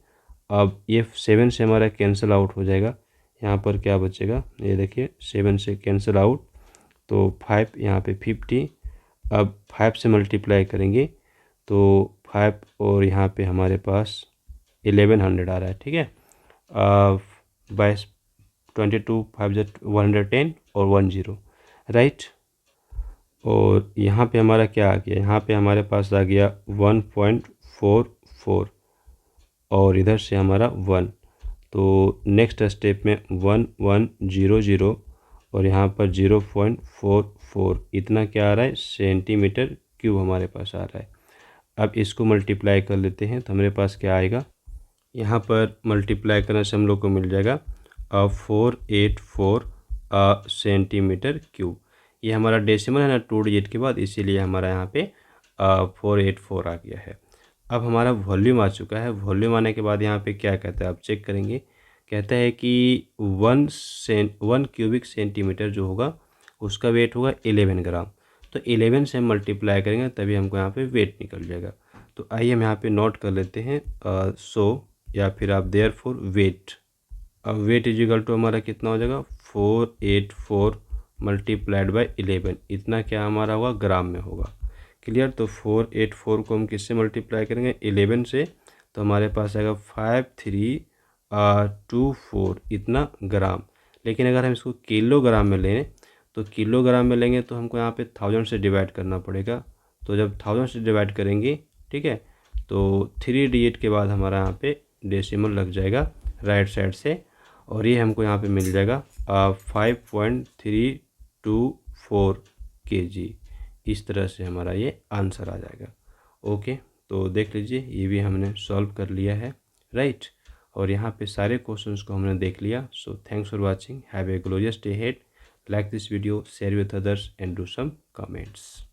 अब ये 7 से हमारा कैंसिल आउट हो जाएगा। यहाँ पर क्या बचेगा, ये देखिए 7 से कैंसिल आउट, तो 5 यहाँ पे 50। अब 5 से मल्टीप्लाई करेंगे तो 5 और यहाँ पे हमारे पास 1100 आ रहा है, ठीक है। 22 22 5 110 और 10, राइट। और यहाँ पे हमारा क्या आ गया, यहाँ पे हमारे पास आ गया 1.44 और इधर से हमारा 1। तो नेक्स्ट स्टेप में 1100 और यहाँ पर 0.44, इतना क्या आ रहा है, सेंटीमीटर क्यूब हमारे पास आ रहा है। अब इसको मल्टीप्लाई कर लेते हैं तो हमारे पास क्या आएगा, यहाँ पर मल्टीप्लाई करने से हम लोग को मिल जाएगा 484 सेंटीमीटर क्यूब। ये हमारा डेसिमल है ना 2 डिजिट के बाद, इसीलिए हमारा यहाँ पे 484 आ गया है। अब हमारा वॉल्यूम आ चुका है। वॉल्यूम आने के बाद यहाँ पे क्या कहता है, आप चेक करेंगे। कहता है कि 1 क्यूबिक सेंटीमीटर जो होगा उसका वेट होगा 11 ग्राम। तो 11 से हम मल्टीप्लाई करेंगे तभी हमको यहाँ पे वेट निकल जाएगा। तो आइए हम यहाँ पे नोट कर लेते हैं। या फिर आप देयरफॉर वेट, अब वेट इजिकल टू हमारा कितना हो जाएगा, 484 मल्टीप्लाइड बाई 11, इतना क्या हमारा होगा, ग्राम में होगा। क्लियर। तो 484 को हम किससे मल्टीप्लाई करेंगे, 11 से, तो हमारे पास आएगा 5324, इतना ग्राम। लेकिन अगर हम इसको किलोग्राम में लें तो किलोग्राम में लेंगे तो हमको यहाँ पे 1000 से डिवाइड करना पड़ेगा। तो जब 1000 से डिवाइड करेंगे, ठीक है, तो 3 डिजिट के बाद हमारा यहाँ पे डेसिमल लग जाएगा राइट साइड से, और ये हमको यहाँ पे मिल जाएगा 5.324 kg। इस तरह से हमारा ये आंसर आ जाएगा। ओके, तो देख लीजिए ये भी हमने सॉल्व कर लिया है, राइट। और यहाँ पे सारे क्वेश्चंस को हमने देख लिया। So thanks for watching, have a glorious day ahead. Like this video, share with others and do some comments.